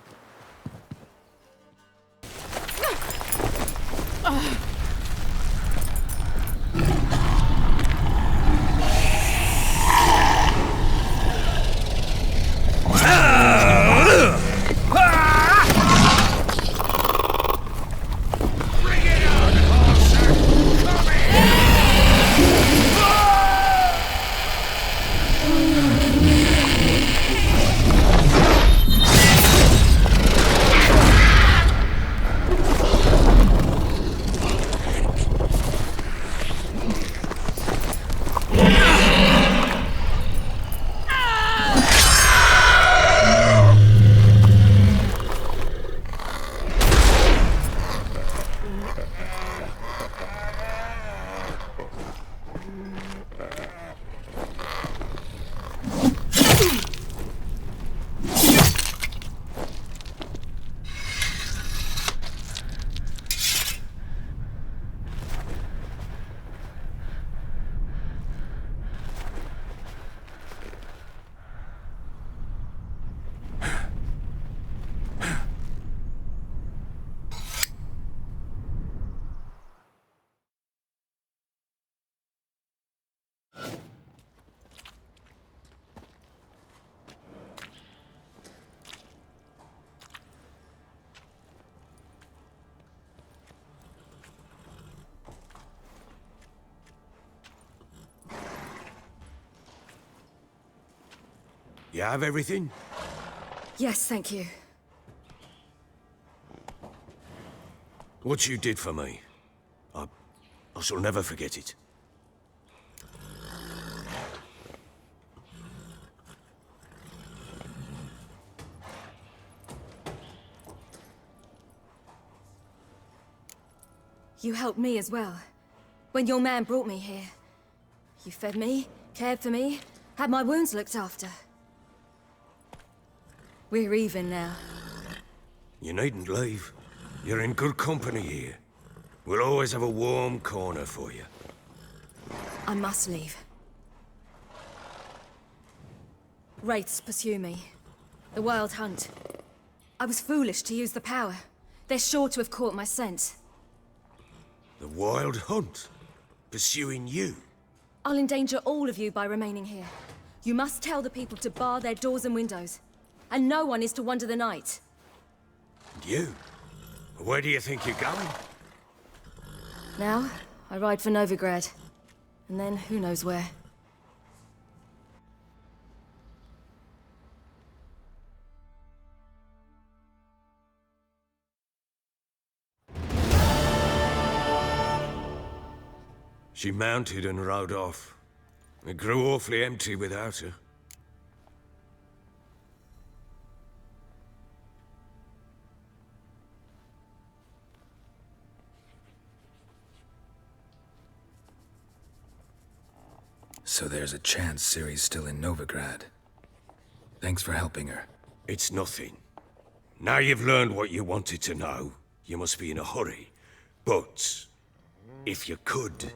You have everything? Yes, thank you. What you did for me, I shall never forget it. You helped me as well. When your man brought me here. You fed me, cared for me, had my wounds looked after. We're even now. You needn't leave. You're in good company here. We'll always have a warm corner for you. I must leave. Wraiths pursue me. The Wild Hunt. I was foolish to use the power. They're sure to have caught my scent. The Wild Hunt? Pursuing you? I'll endanger all of you by remaining here. You must tell the people to bar their doors and windows. And no one is to wander the night. And you? Where do you think you're going? Now, I ride for Novigrad. And then, who knows where. She mounted and rode off. It grew awfully empty without her. So there's a chance Ciri's still in Novigrad. Thanks for helping her. It's nothing. Now you've learned what you wanted to know, you must be in a hurry. But, if you could...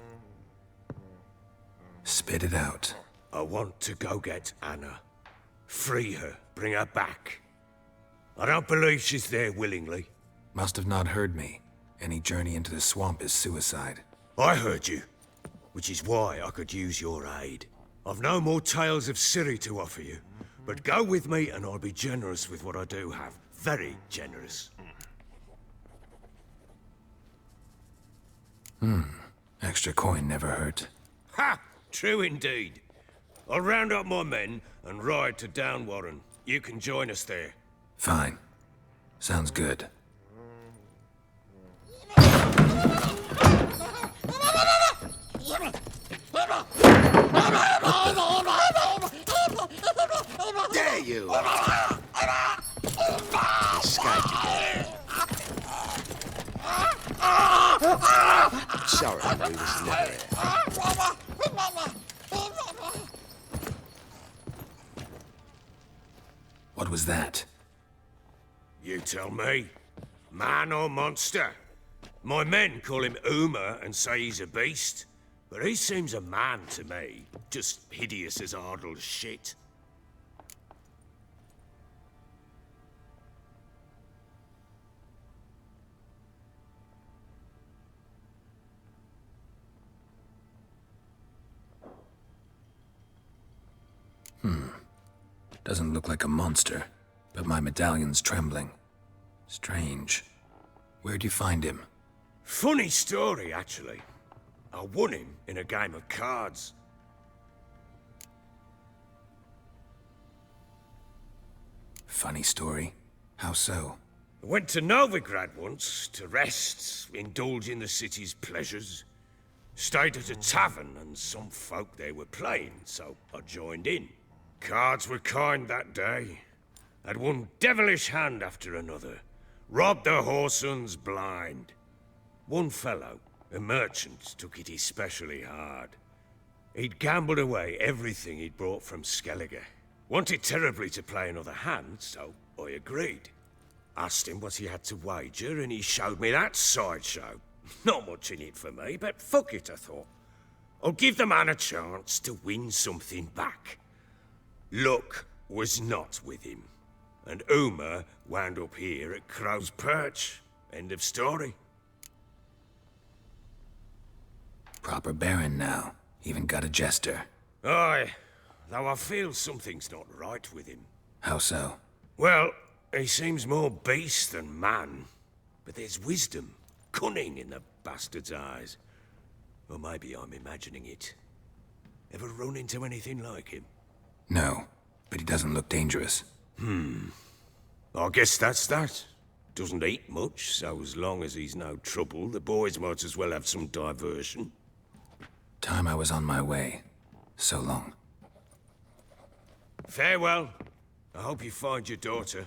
Spit it out. I want to go get Anna. Free her, bring her back. I don't believe she's there willingly. Must have not heard me. Any journey into the swamp is suicide. I heard you, which is why I could use your aid. I've no more tales of Ciri to offer you, but go with me and I'll be generous with what I do have. Very generous. Extra coin never hurt. Ha! True indeed. I'll round up my men and ride to Downwarren. You can join us there. Fine. Sounds good. There you are. Escaped again. Sorry, we was never here. What was that? You tell me. Man or monster? My men call him Uma and say he's a beast, but he seems a man to me. Just hideous as Ardle's shit. Doesn't look like a monster, but my medallion's trembling. Strange. Where'd you find him? Funny story, actually. I won him in a game of cards. Funny story? How so? I went to Novigrad once to rest, indulge in the city's pleasures. Stayed at a tavern and some folk there were playing, so I joined in. Cards were kind that day. Had one devilish hand after another. Robbed the whoresons blind. One fellow, a merchant, took it especially hard. He'd gambled away everything he'd brought from Skellige. Wanted terribly to play another hand, so I agreed. Asked him what he had to wager, and he showed me that sideshow. Not much in it for me, but fuck it, I thought. I'll give the man a chance to win something back. Luck was not with him, and Uma wound up here at Crow's Perch. End of story. Proper baron now. Even got a jester. Aye, though I feel something's not right with him. How so? Well, he seems more beast than man, but there's wisdom, cunning in the bastard's eyes. Or maybe I'm imagining it. Ever run into anything like him? No. but he doesn't look dangerous. I guess that's that. Doesn't eat much, so as long as he's no trouble, the boys might as well have some diversion. Time I was on my way. So long. Farewell. I hope you find your daughter.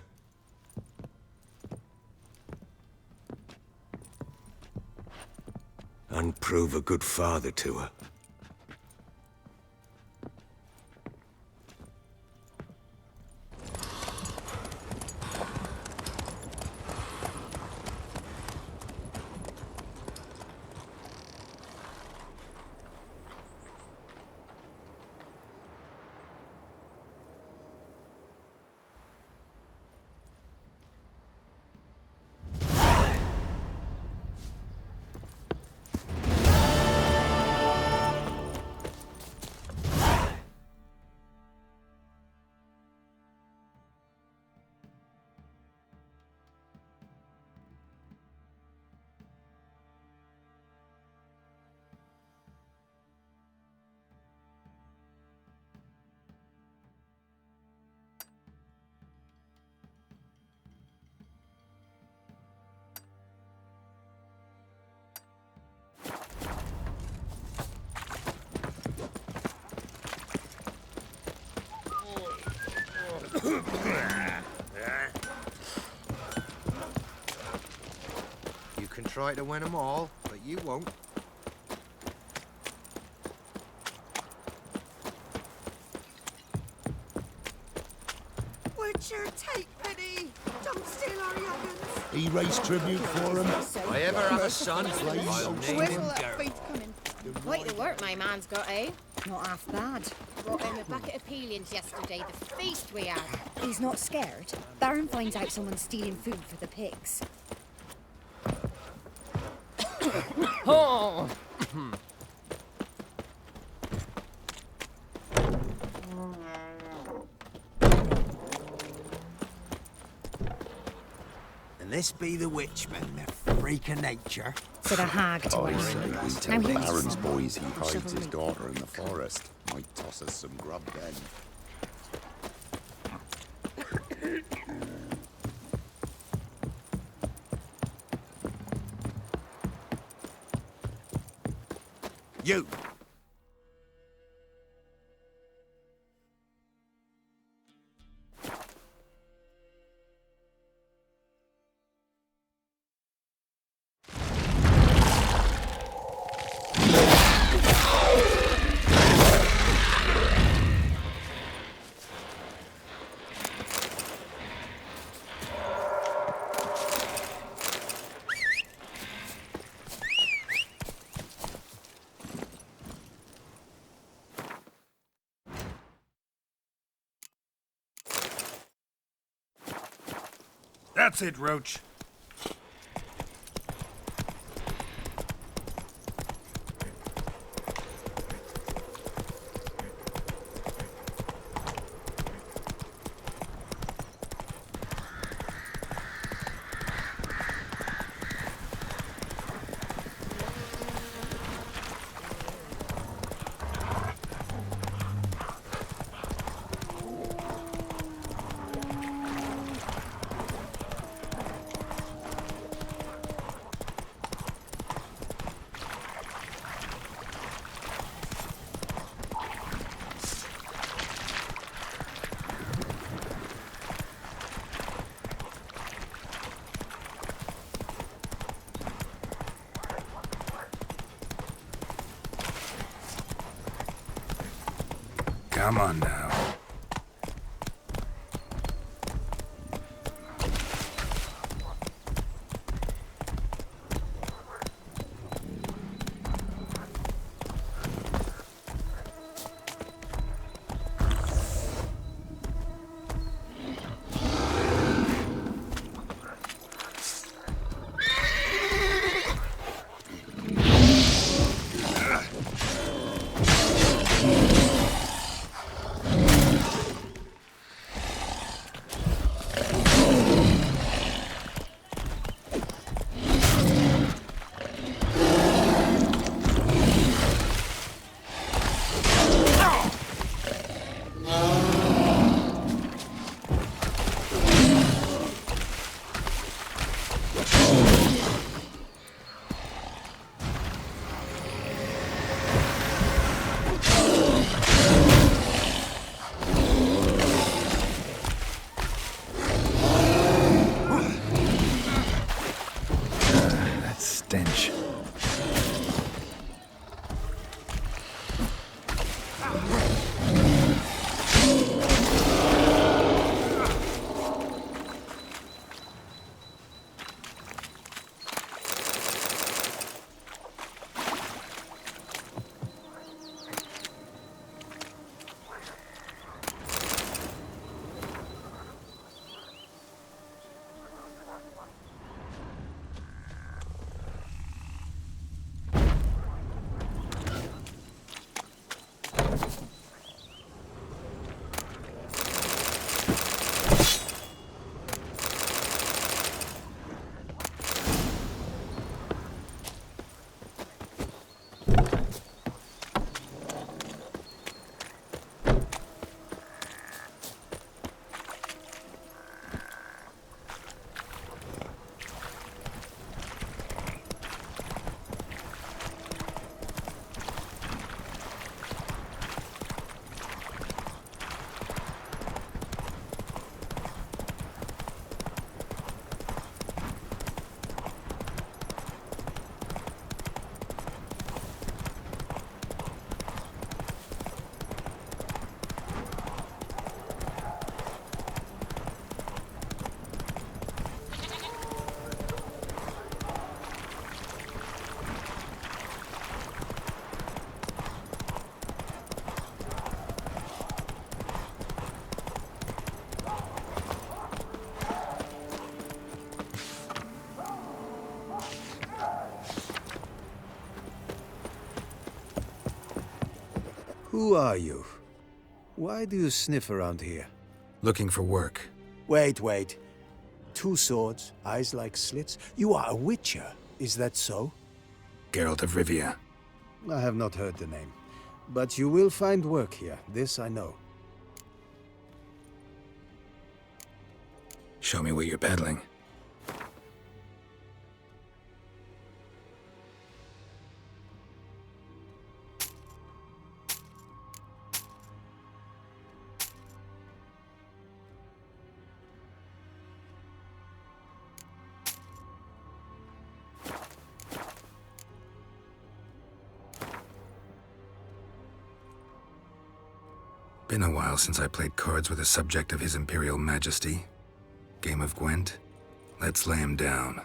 And prove a good father to her. You can try to win them all, but you won't. What's your take, Penny? Don't steal our young'uns. He raised tribute for him. If I ever have a son, I'll name him Geralt. Quite the work my man's got, eh? Not half bad. Brought him a bucket of peelings yesterday, the feast we had. He's not scared. Baron finds out someone's stealing food for the pigs. Oh! And this be the witchman, the freak of nature. Said a hag to I us. say, we Now tell he Baron's wants boys he some hides his chivalry. daughter in the forest. Might toss us some grub then. You! That's it, Roach. Come on now. Who are you? Why do you sniff around here? Looking for work. Wait. 2 swords, eyes like slits. You are a witcher, is that so? Geralt of Rivia. I have not heard the name. But you will find work here, this I know. Show me what you're peddling. Been a while since I played cards with a subject of His Imperial Majesty. Game of Gwent? Let's lay him down.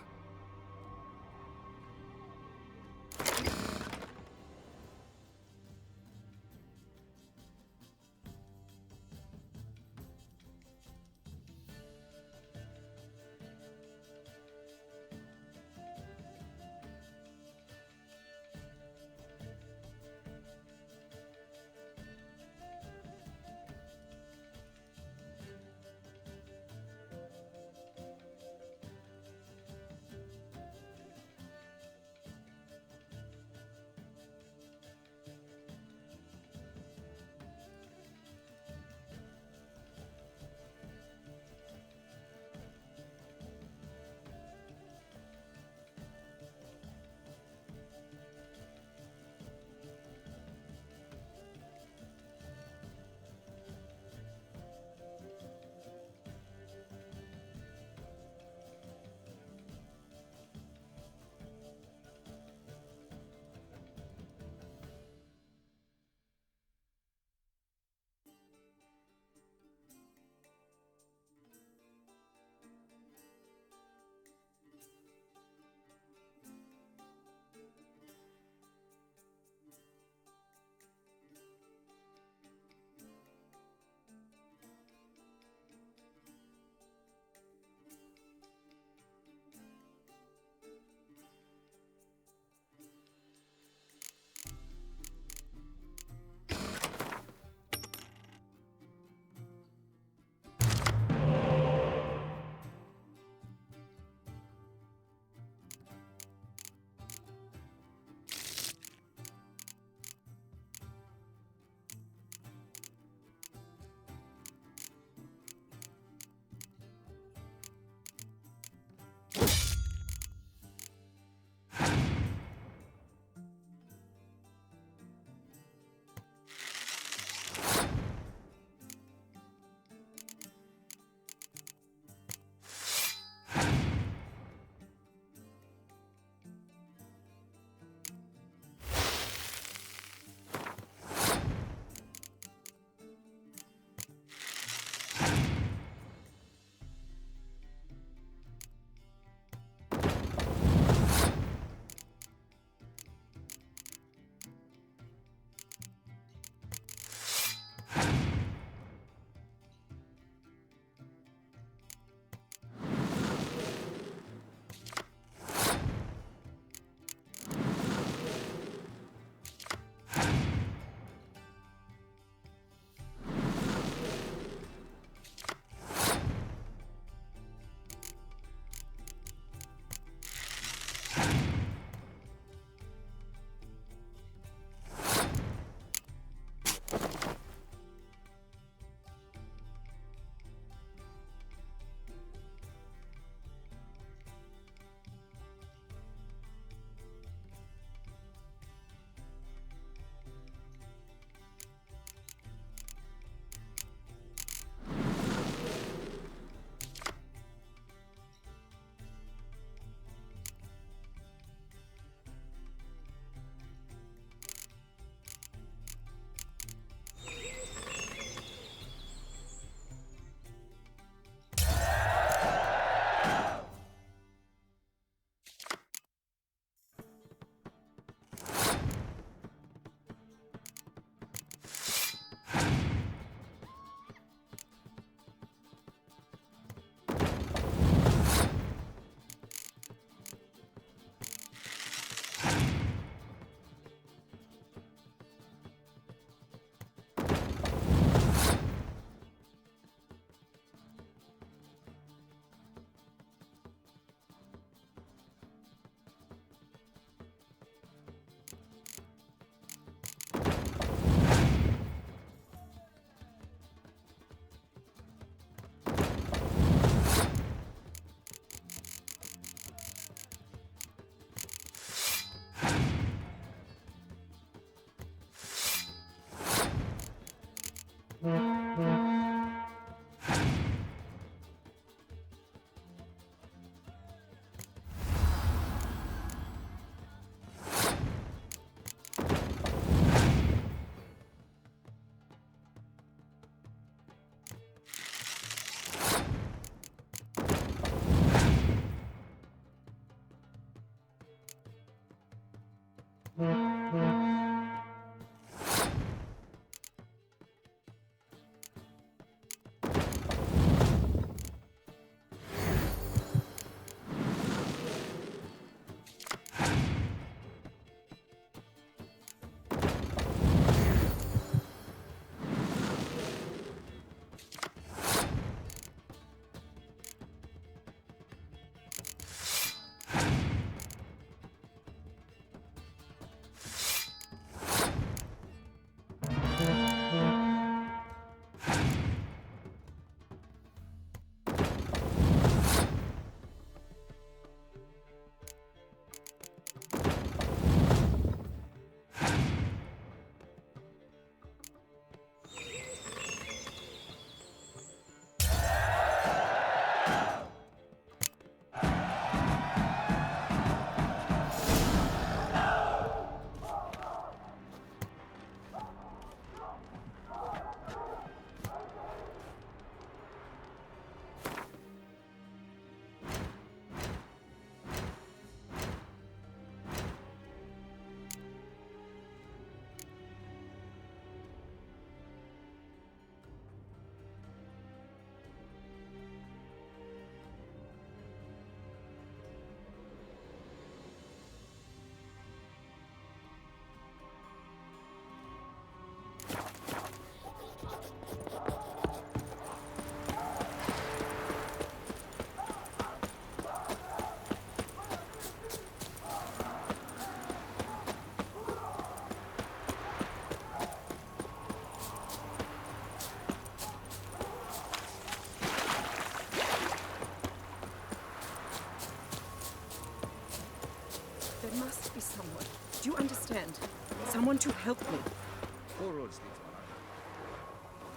understand. Someone to help me.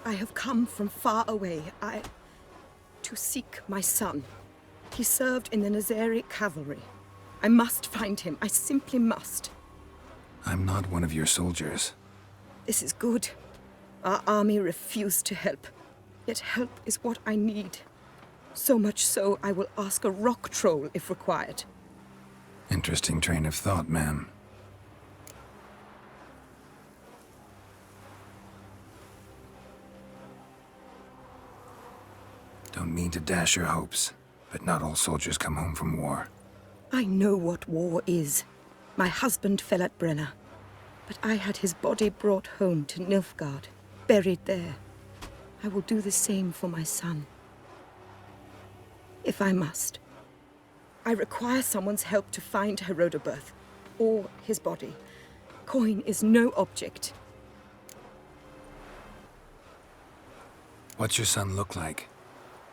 I have come from far away. To seek my son. He served in the Nazari cavalry. I must find him. I simply must. I'm not one of your soldiers. This is good. Our army refused to help. Yet help is what I need. So much so, I will ask a rock troll if required. Interesting train of thought, ma'am. Don't mean to dash your hopes, but not all soldiers come home from war. I know what war is. My husband fell at Brenna, but I had his body brought home to Nilfgaard, buried there. I will do the same for my son. If I must. I require someone's help to find Herodoberth, or his body. Coin is no object. What's your son look like?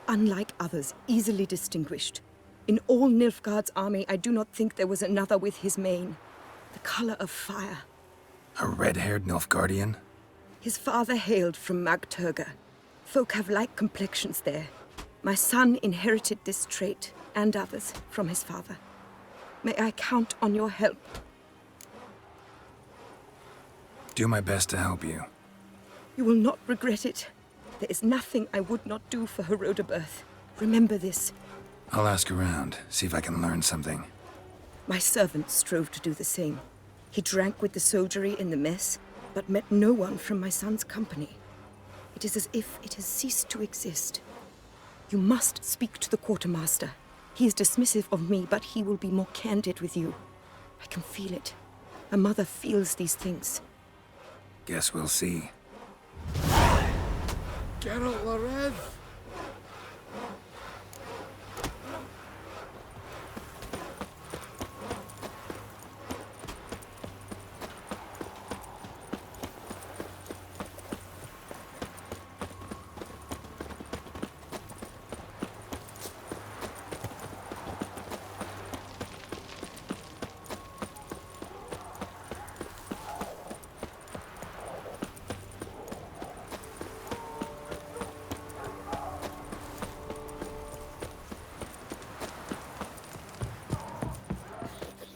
Unlike others, easily distinguished. In all Nilfgaard's army, I do not think there was another with his mane. The color of fire. A red-haired Nilfgaardian? His father hailed from Magturga. Folk have like complexions there. My son inherited this trait, and others, from his father. May I count on your help? Do my best to help you. You will not regret it. There is nothing I would not do for Herodoberth. Remember this. I'll ask around, see if I can learn something. My servant strove to do the same. He drank with the soldiery in the mess, but met no one from my son's company. It is as if it has ceased to exist. You must speak to the quartermaster. He is dismissive of me, but he will be more candid with you. I can feel it. A mother feels these things. Guess we'll see. Geralt the Red!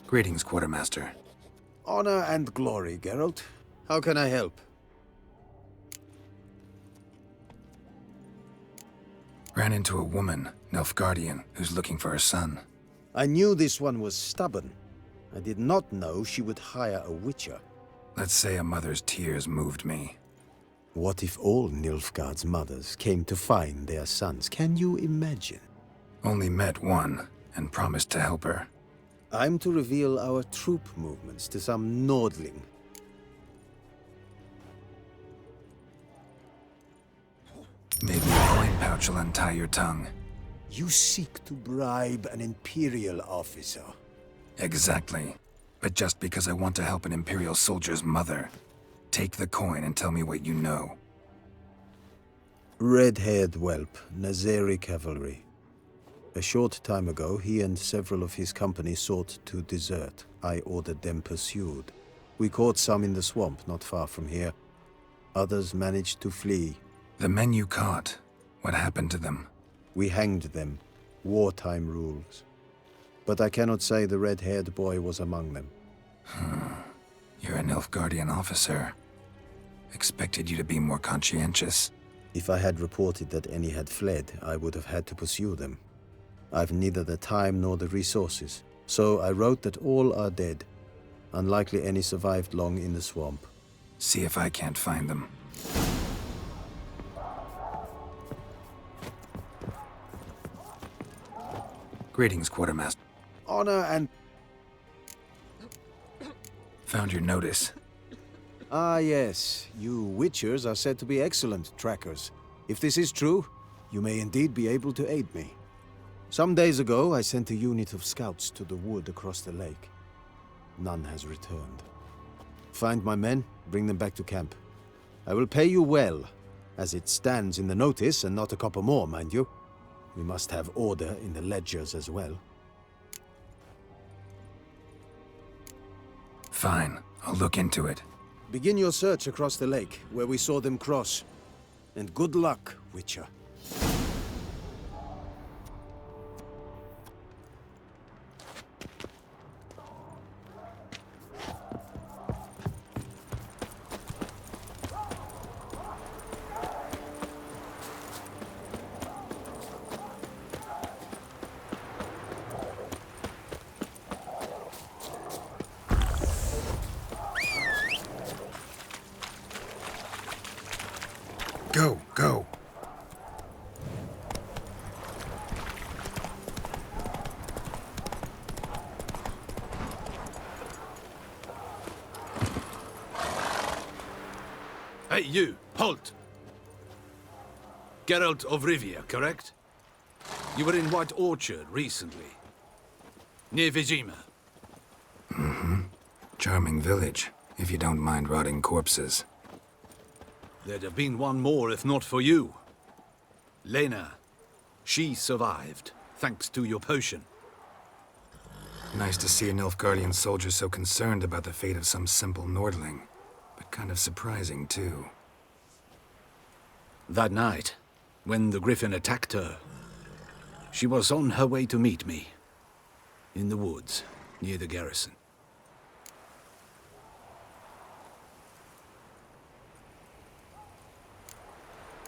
Greetings, Quartermaster. Honor and glory, Geralt. How can I help? Ran into a woman, Nilfgaardian, who's looking for her son. I knew this one was stubborn. I did not know she would hire a witcher. Let's say a mother's tears moved me. What if all Nilfgaard's mothers came to find their sons? Can you imagine? Only met one, and promised to help her. I'm to reveal our troop movements to some Nordling. Maybe a coin pouch will untie your tongue. You seek to bribe an Imperial officer. Exactly. But just because I want to help an Imperial soldier's mother. Take the coin and tell me what you know. Red-haired whelp, Nazari cavalry. A short time ago, he and several of his company sought to desert. I ordered them pursued. We caught some in the swamp not far from here. Others managed to flee. The men you caught, what happened to them? We hanged them. Wartime rules. But I cannot say the red-haired boy was among them. You're a Nilfgaardian officer. Expected you to be more conscientious. If I had reported that any had fled, I would have had to pursue them. I've neither the time nor the resources, so I wrote that all are dead. Unlikely any survived long in the swamp. See if I can't find them. Greetings, Quartermaster. Honor and... Found your notice. Ah, yes. You Witchers are said to be excellent trackers. If this is true, you may indeed be able to aid me. Some days ago, I sent a unit of scouts to the wood across the lake. None has returned. Find my men, bring them back to camp. I will pay you well, as it stands in the notice, and not a copper more, mind you. We must have order in the ledgers as well. Fine. I'll look into it. Begin your search across the lake, where we saw them cross. And good luck, Witcher. Go, go. Hey, you! Halt! Geralt of Rivia, correct? You were in White Orchard recently. Near Végigjátszás. Mm-hmm. Charming village, if you don't mind rotting corpses. There'd have been one more if not for you. Lena. She survived, thanks to your potion. Nice to see a Nilfgaardian soldier so concerned about the fate of some simple Nordling. But kind of surprising, too. That night, when the Griffin attacked her, she was on her way to meet me. In the woods, near the garrison.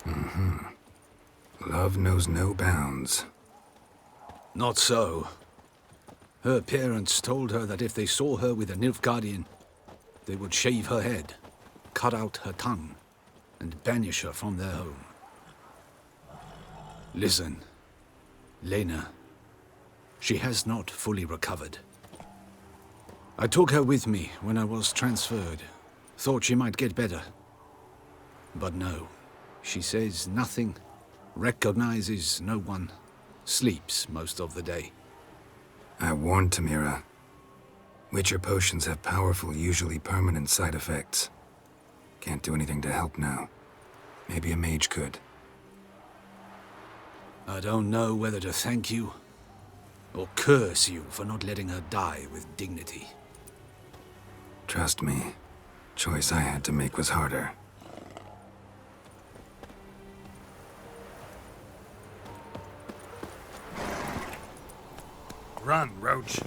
Mm-hmm. Love knows no bounds. Not so. Her parents told her that if they saw her with a Nilfgaardian, they would shave her head, cut out her tongue, and banish her from their home. Listen, Lena, she has not fully recovered. I took her with me when I was transferred. Thought she might get better. But no. She says nothing, recognizes no one, sleeps most of the day. I warned Tamira. Witcher potions have powerful, usually permanent side effects. Can't do anything to help now. Maybe a mage could. I don't know whether to thank you or curse you for not letting her die with dignity. Trust me, choice I had to make was harder. Run, Roach.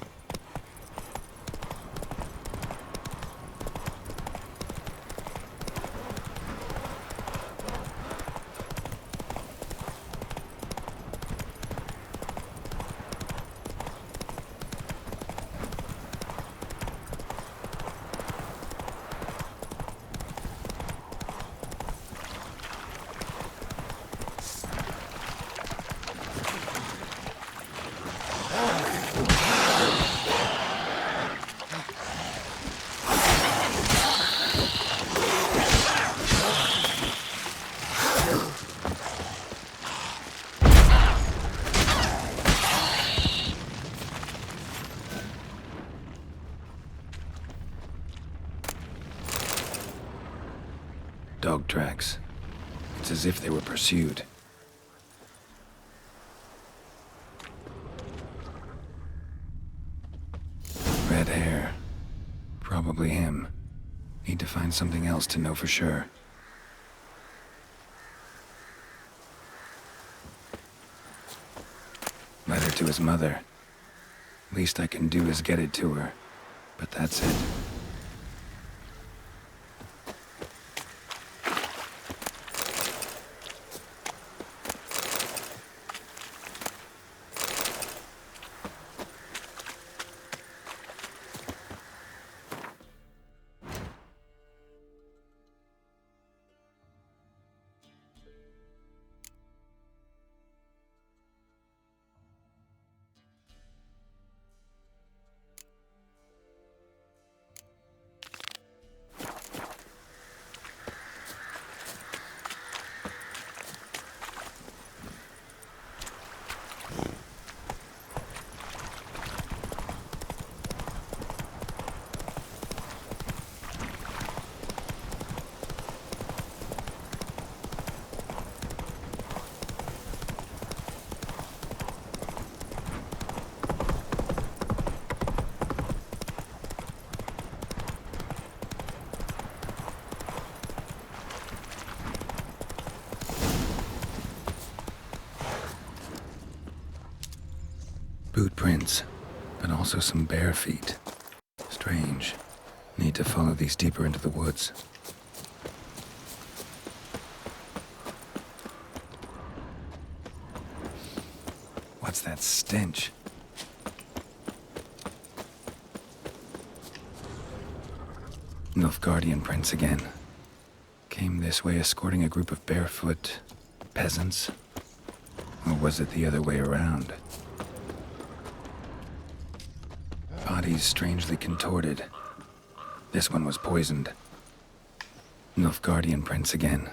Dog tracks. It's as if they were pursued. Red hair. Probably him. Need to find something else to know for sure. Letter to his mother. Least I can do is get it to her. But that's it. Boot prints, but also some bare feet. Strange. Need to follow these deeper into the woods. What's that stench? Nilfgaardian prints again. Came this way escorting a group of barefoot peasants? Or was it the other way around? Bodies strangely contorted. This one was poisoned. Nilfgaardian prints again.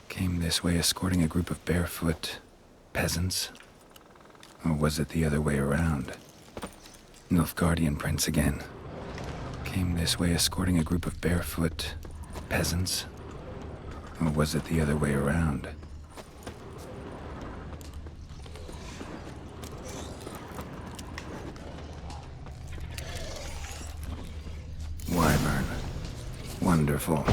Came this way escorting a group of barefoot peasants? Or was it the other way around? Nilfgaardian prints again. Came this way escorting a group of barefoot peasants? Or was it the other way around? Wyvern. Wonderful.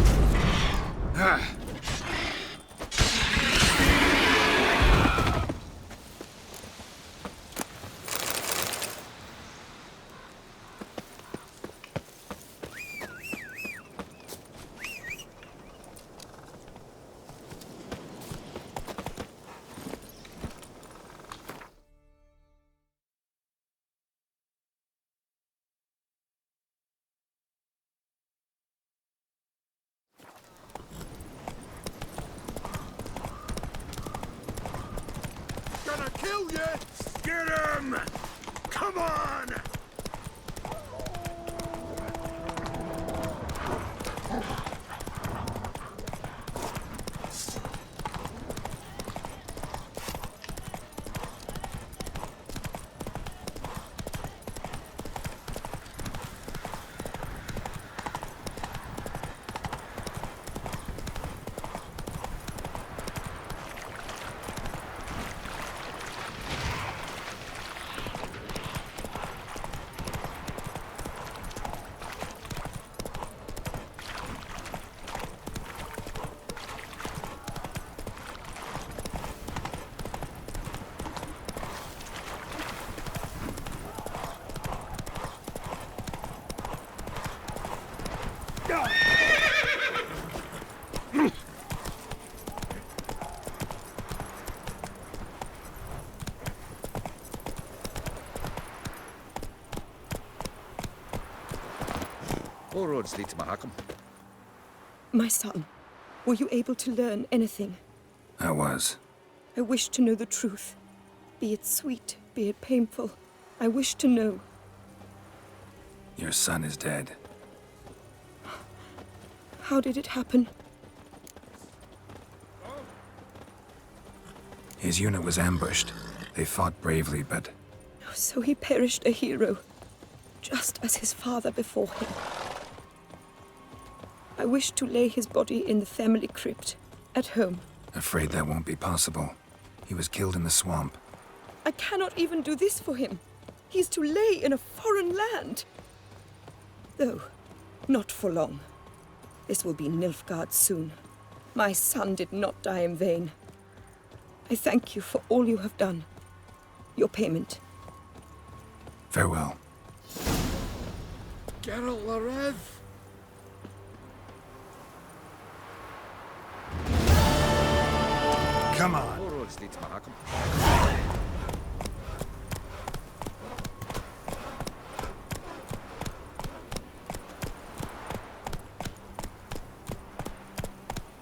Gonna kill you! Get him! Come on! All roads lead to Mahakam. My son, were you able to learn anything? I was. I wish to know the truth. Be it sweet, be it painful. I wish to know. Your son is dead. How did it happen? His unit was ambushed. They fought bravely, but... So he perished a hero, just as his father before him. I wish to lay his body in the family crypt, at home. Afraid that won't be possible. He was killed in the swamp. I cannot even do this for him. He's to lay in a foreign land. Though, not for long. This will be Nilfgaard soon. My son did not die in vain. I thank you for all you have done. Your payment. Farewell. Geralt the Rev! Come on. All roads lead to Mahakam.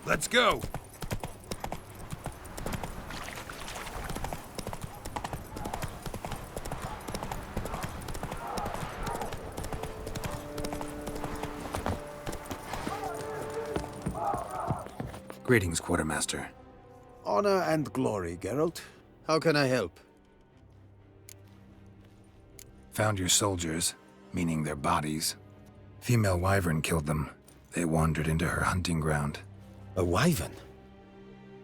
Let's go! Greetings, Quartermaster. Honor and glory, Geralt. How can I help? Found your soldiers, meaning their bodies. Female wyvern killed them. They wandered into her hunting ground. A wyvern?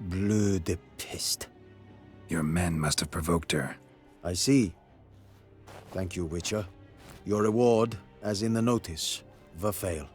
Bleu de piste. Your men must have provoked her. I see. Thank you, Witcher. Your reward, as in the notice, Verfail.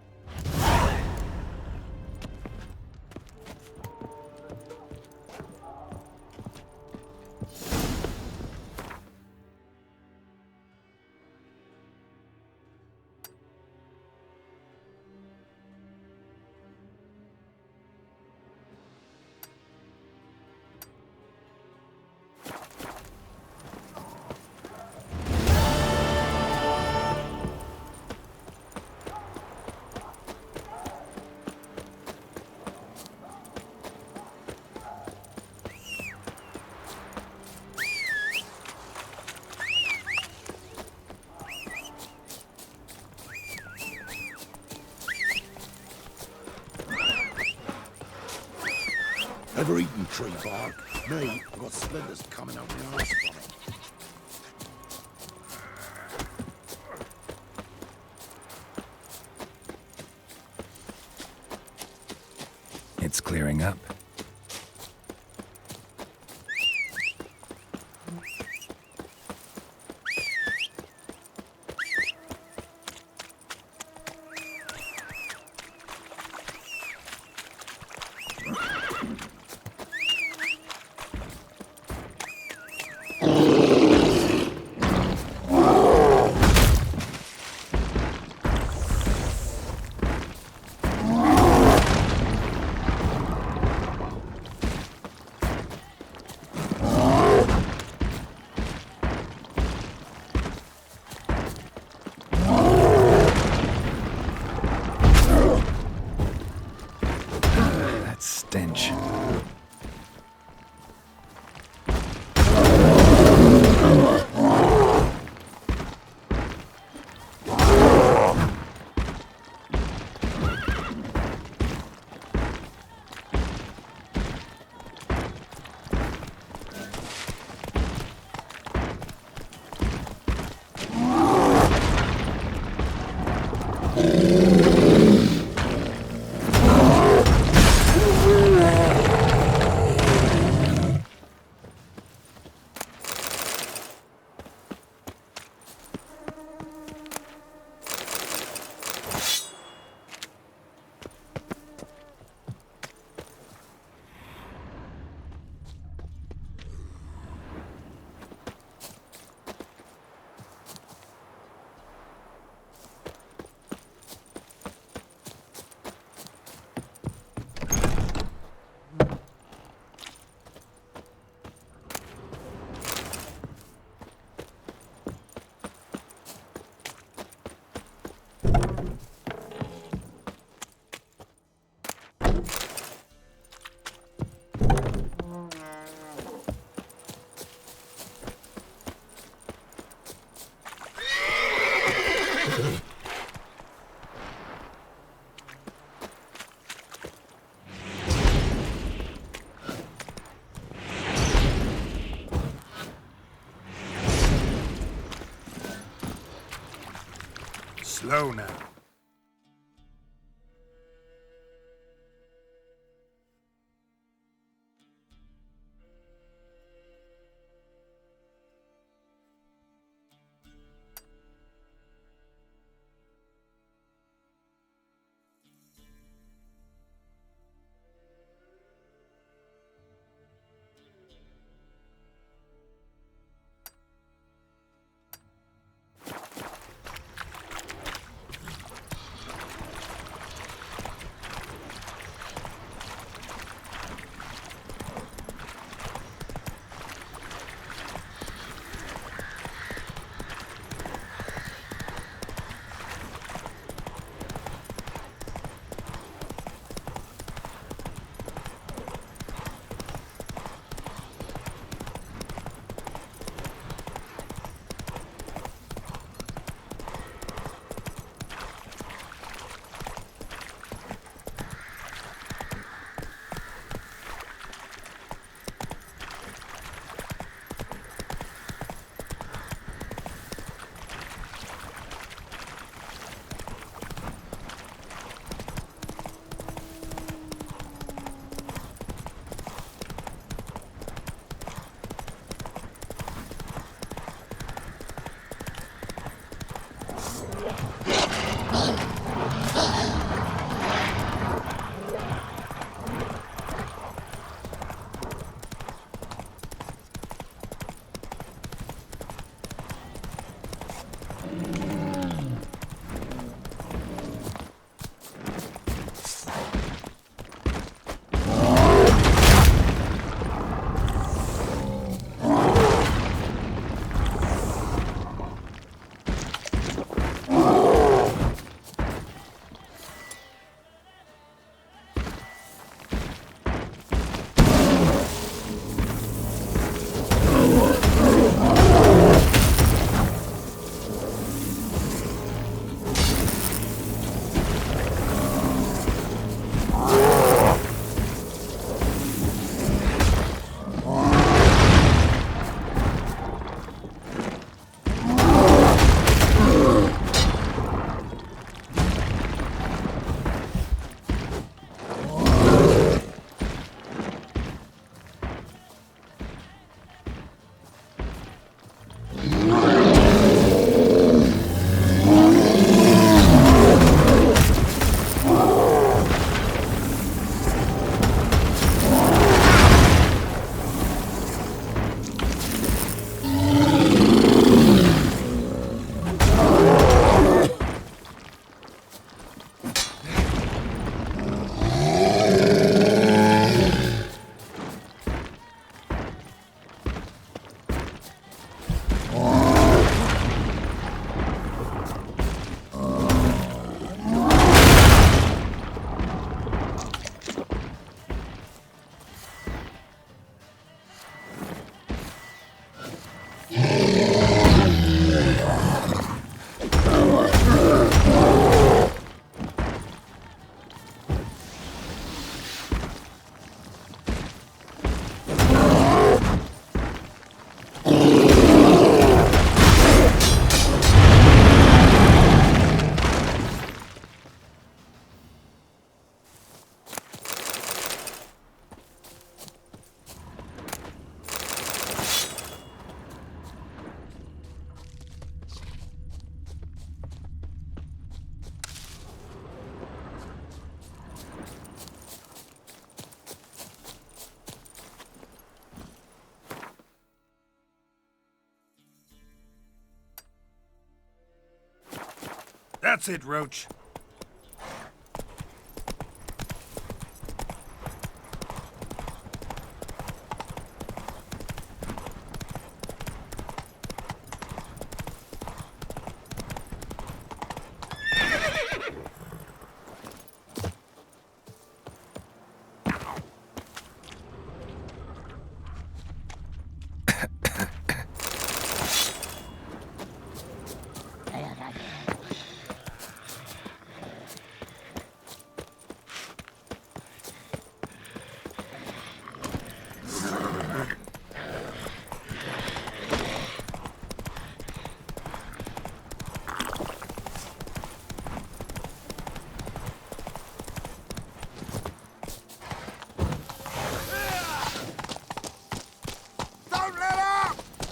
ever eaten tree bark? Me, I've got splinters coming out my arse from it. It's clearing up. Stench. Slow now. That's it, Roach.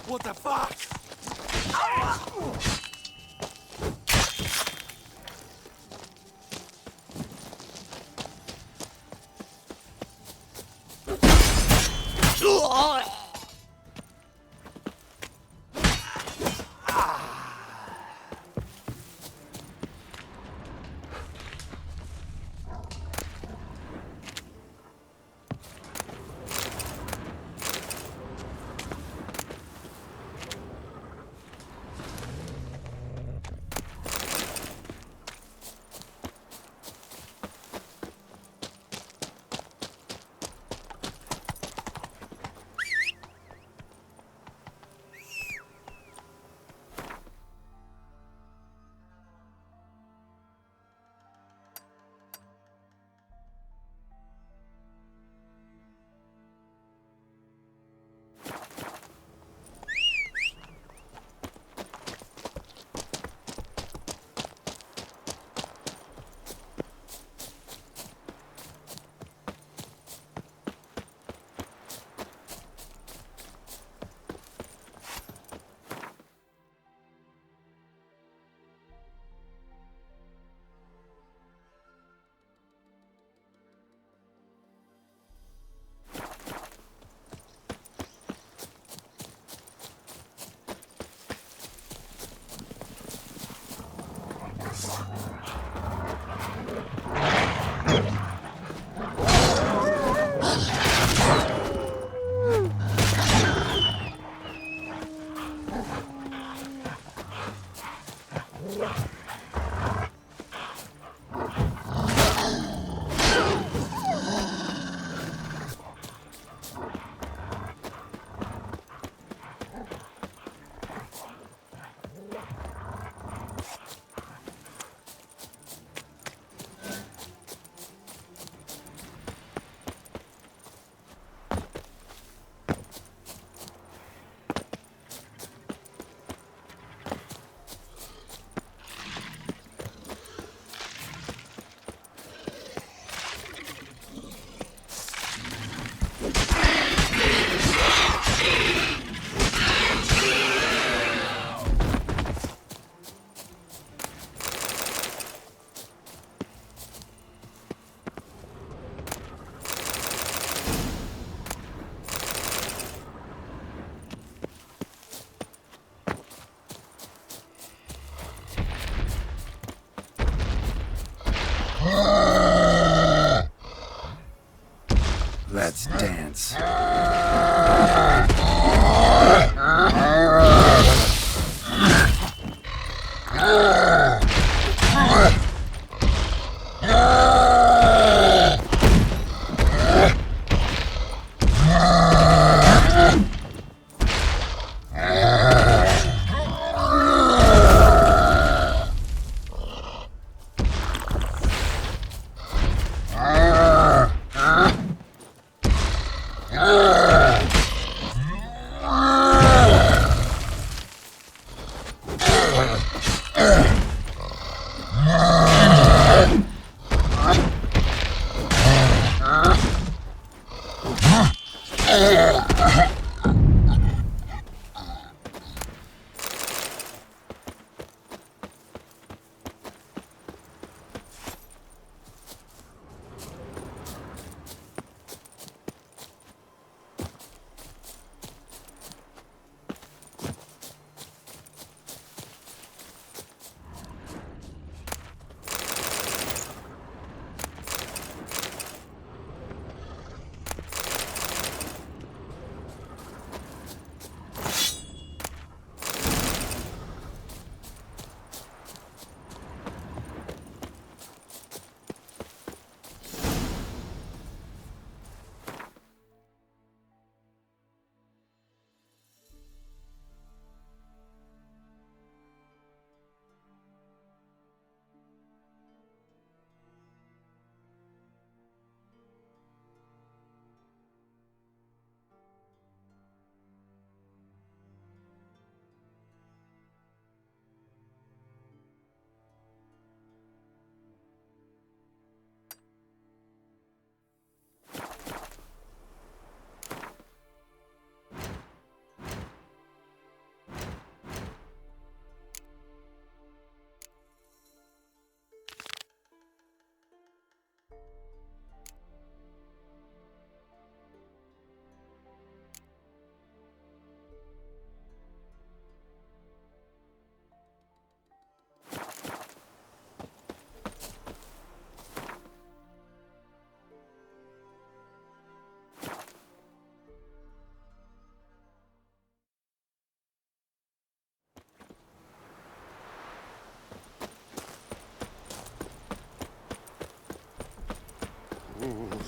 What the fuck?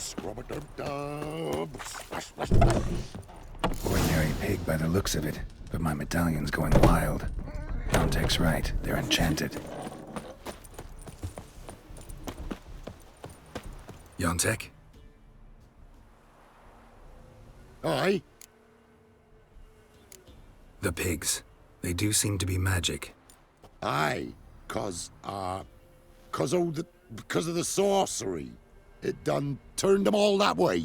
Scrub-a-dub-dub. Splash, splash, splash. Ordinary pig by the looks of it, but my medallion's going wild. Contek's right, they're enchanted. Yontek? Aye? The pigs. They do seem to be magic. Aye, because of the sorcery. It done turned them all that way.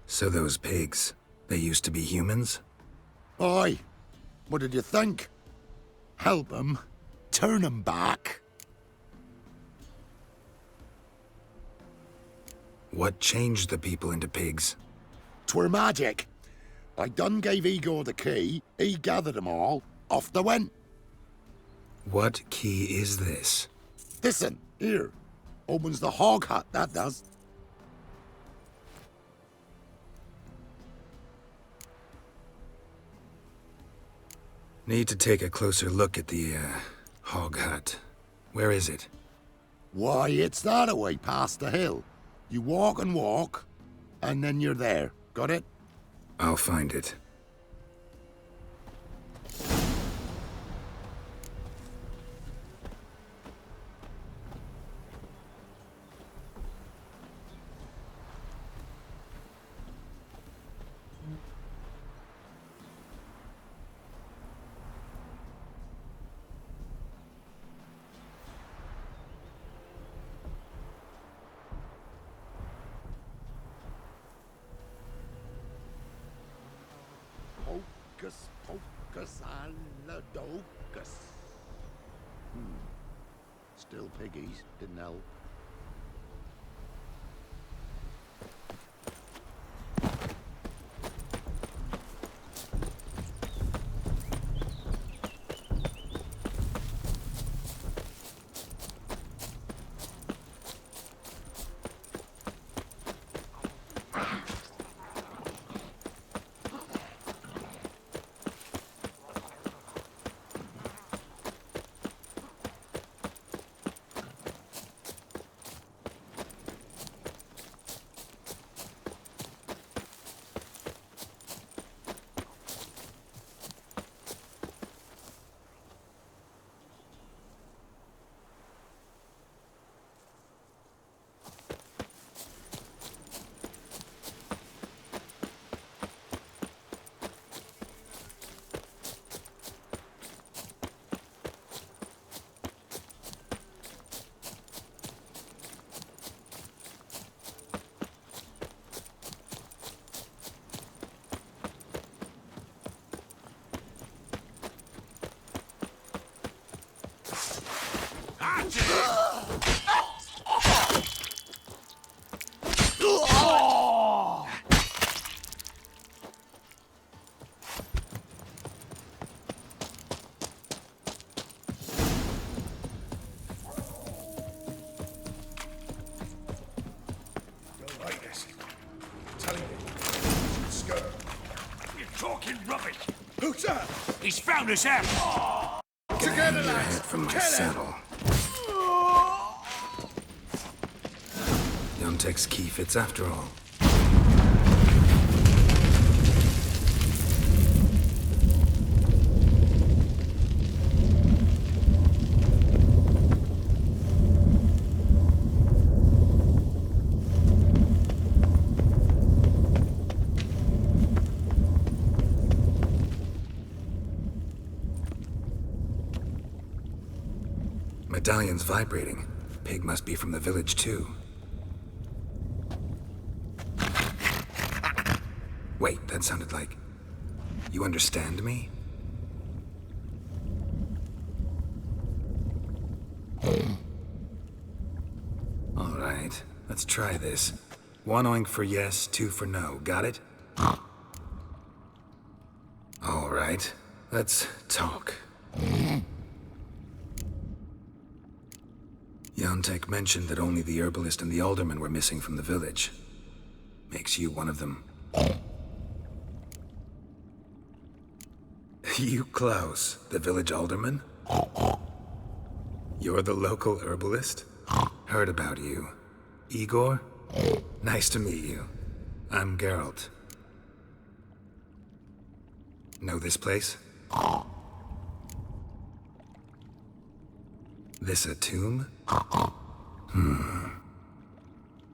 So those pigs, they used to be humans? Aye. What did you think? Help them, turn them back. What changed the people into pigs? 'Twere magic. I done gave Igor the key, he gathered them all, off they went. What key is this? Listen, here. Opens the hog hut, that does. Need to take a closer look at the, hog hut. Where is it? Why, it's that away past the hill. You walk and walk, and then you're there. Got it? I'll find it. Hocus pocus aladocus. Still piggies, didn't help. He's found us out! Together, lads! From my saddle. Yontek's key fits after all. Medallion's vibrating. Pig must be from the village, too. Wait, that sounded like... You understand me? All right, let's try this. 1 oink for yes, 2 for no. Got it? All right, let's talk. Yontek mentioned that only the herbalist and the alderman were missing from the village. Makes you one of them. You, Klaus, the village alderman? You're the local herbalist? Heard about you. Igor? Nice to meet you. I'm Geralt. Know this place? This a tomb?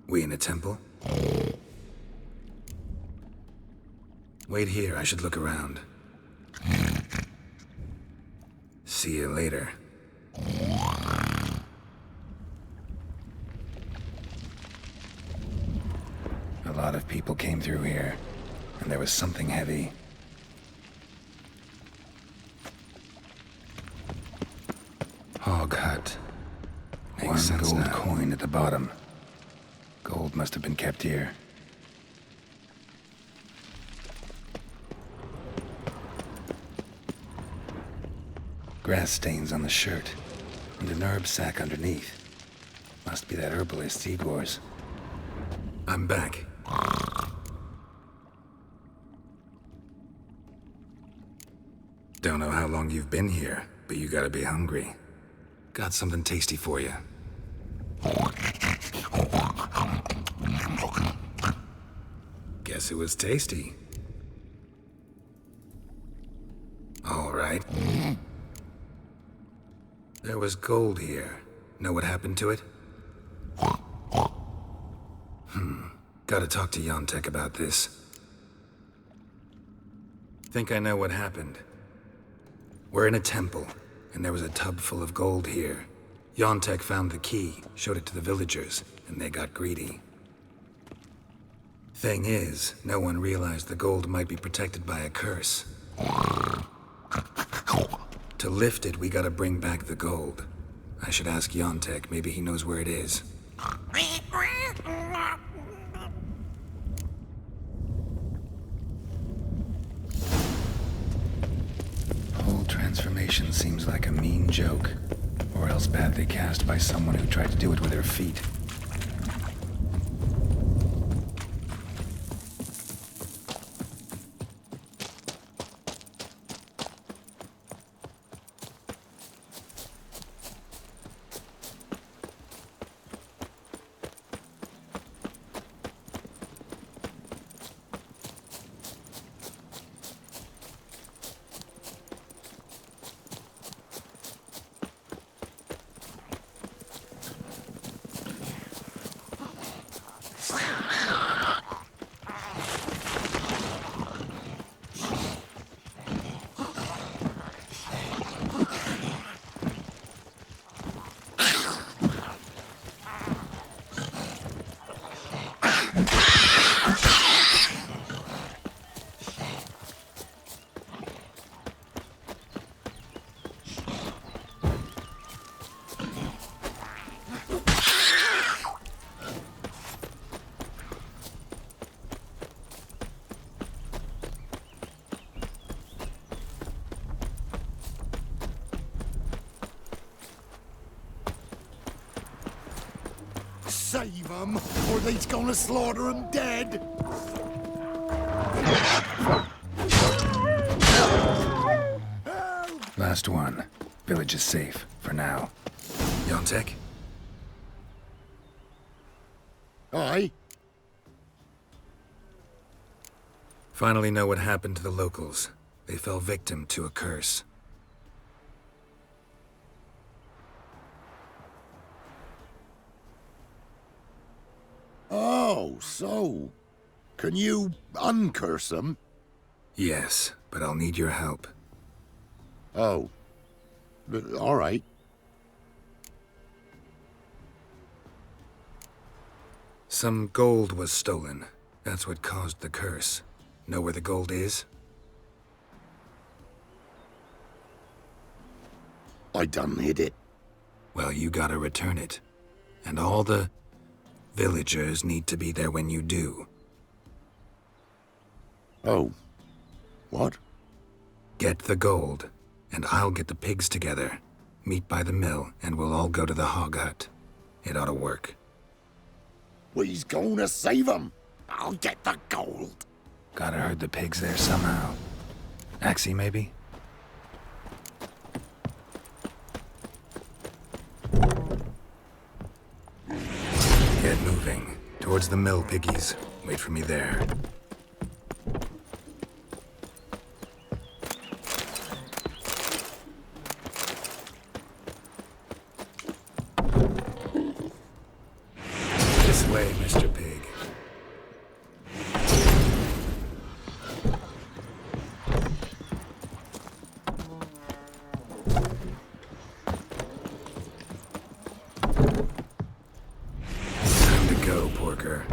We in a temple? Wait here, I should look around. See you later. A lot of people came through here, and there was something heavy. Hog hut. Makes sense now. One gold coin at the bottom. Gold must have been kept here. Grass stains on the shirt, and an herb sack underneath. Must be that herbalist Igor's. I'm back. Don't know how long you've been here, but you gotta be hungry. Got something tasty for you. Guess it was tasty. All right. There was gold here. Know what happened to it? Gotta talk to Yontek about this. Think I know what happened. We're in a temple, and there was a tub full of gold here. Yontek found the key, showed it to the villagers, and they got greedy. Thing is, no one realized the gold might be protected by a curse. To lift it, we gotta bring back the gold. I should ask Yontek, maybe he knows where it is. Whole transformation seems like a mean joke, or else badly cast by someone who tried to do it with her feet. Save them, or they's gonna slaughter them dead. Last one. Village is safe, for now. Yontek? Aye? Finally know what happened to the locals. They fell victim to a curse. Oh, so... Can you uncurse them? Yes, but I'll need your help. Oh. All right. Some gold was stolen. That's what caused the curse. Know where the gold is? I done hid it. Well, you gotta return it. And all the villagers need to be there when you do. Oh. What? Get the gold, and I'll get the pigs together. Meet by the mill, and we'll all go to the hog hut. It ought to work. We's gonna save them. I'll get the gold. Gotta herd the pigs there somehow. Axie, maybe? Get moving. To Towards the mill, piggies. Wait for me there. This way, Mr. Pig. Time to go, Porker.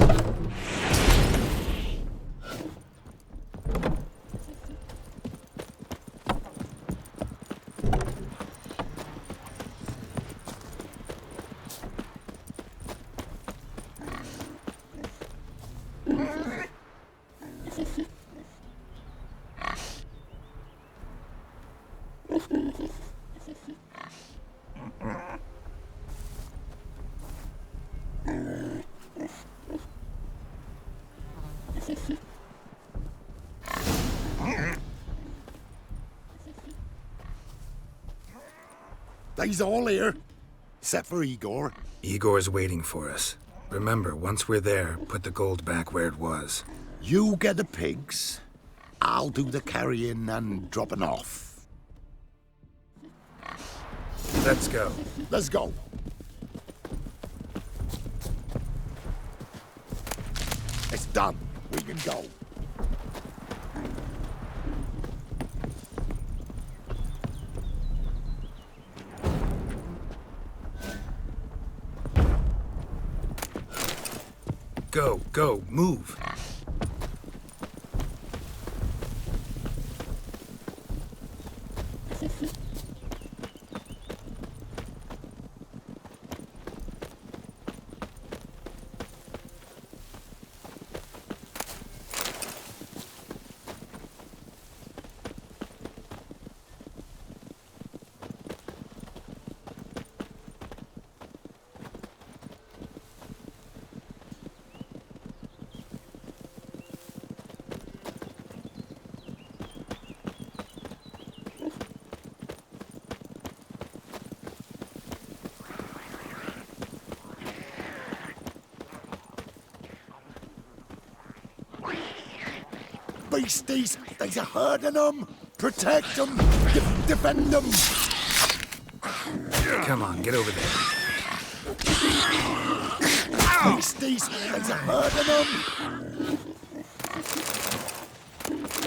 They's all here, except for Igor. Igor's waiting for us. Remember, once we're there, put the gold back where it was. You get the pigs, I'll do the carrying and dropping off. Let's go. Let's go. It's done. We can go. Go, move. Beasties, there's a herd of them. Protect them. Defend them. Come on, get over there. Beasties, there's a herd of them.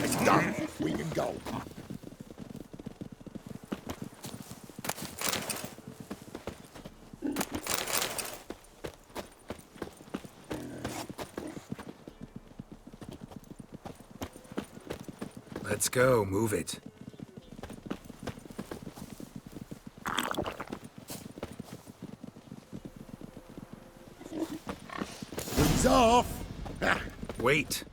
It's done. We can go. Let's go, move it. He's off. Wait.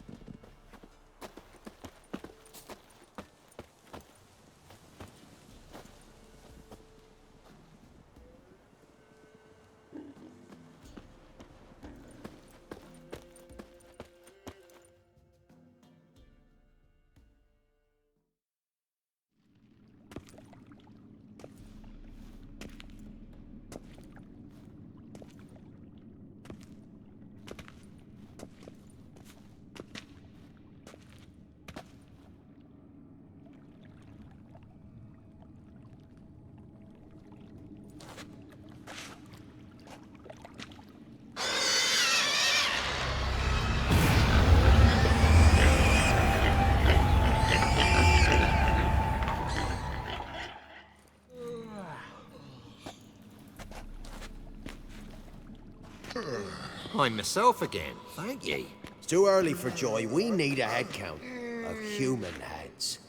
I'm myself again, thank ye. It's too early for joy. We need a head count of human heads.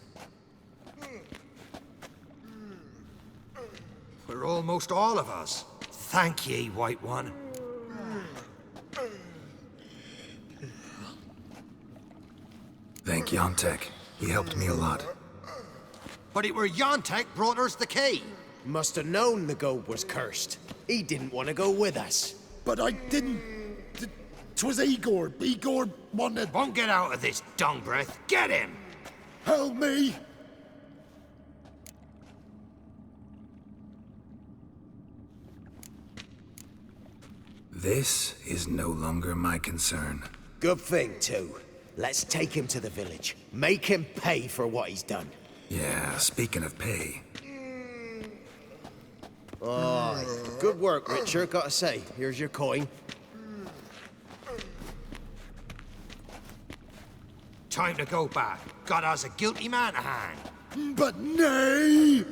For almost all of us. Thank ye, White One. Thank Yontek. He helped me a lot. But it were Yontek brought us the key. Must have known the goat was cursed. He didn't want to go with us. But I didn't. 'Twas Igor. Igor wanted. Won't get out of this dung breath. Get him! Help me! This is no longer my concern. Good thing, too. Let's take him to the village. Make him pay for what he's done. Yeah, speaking of pay. Oh, good work, Richard, gotta say. Here's your coin. Time to go back. God has a guilty man to hang. But nay!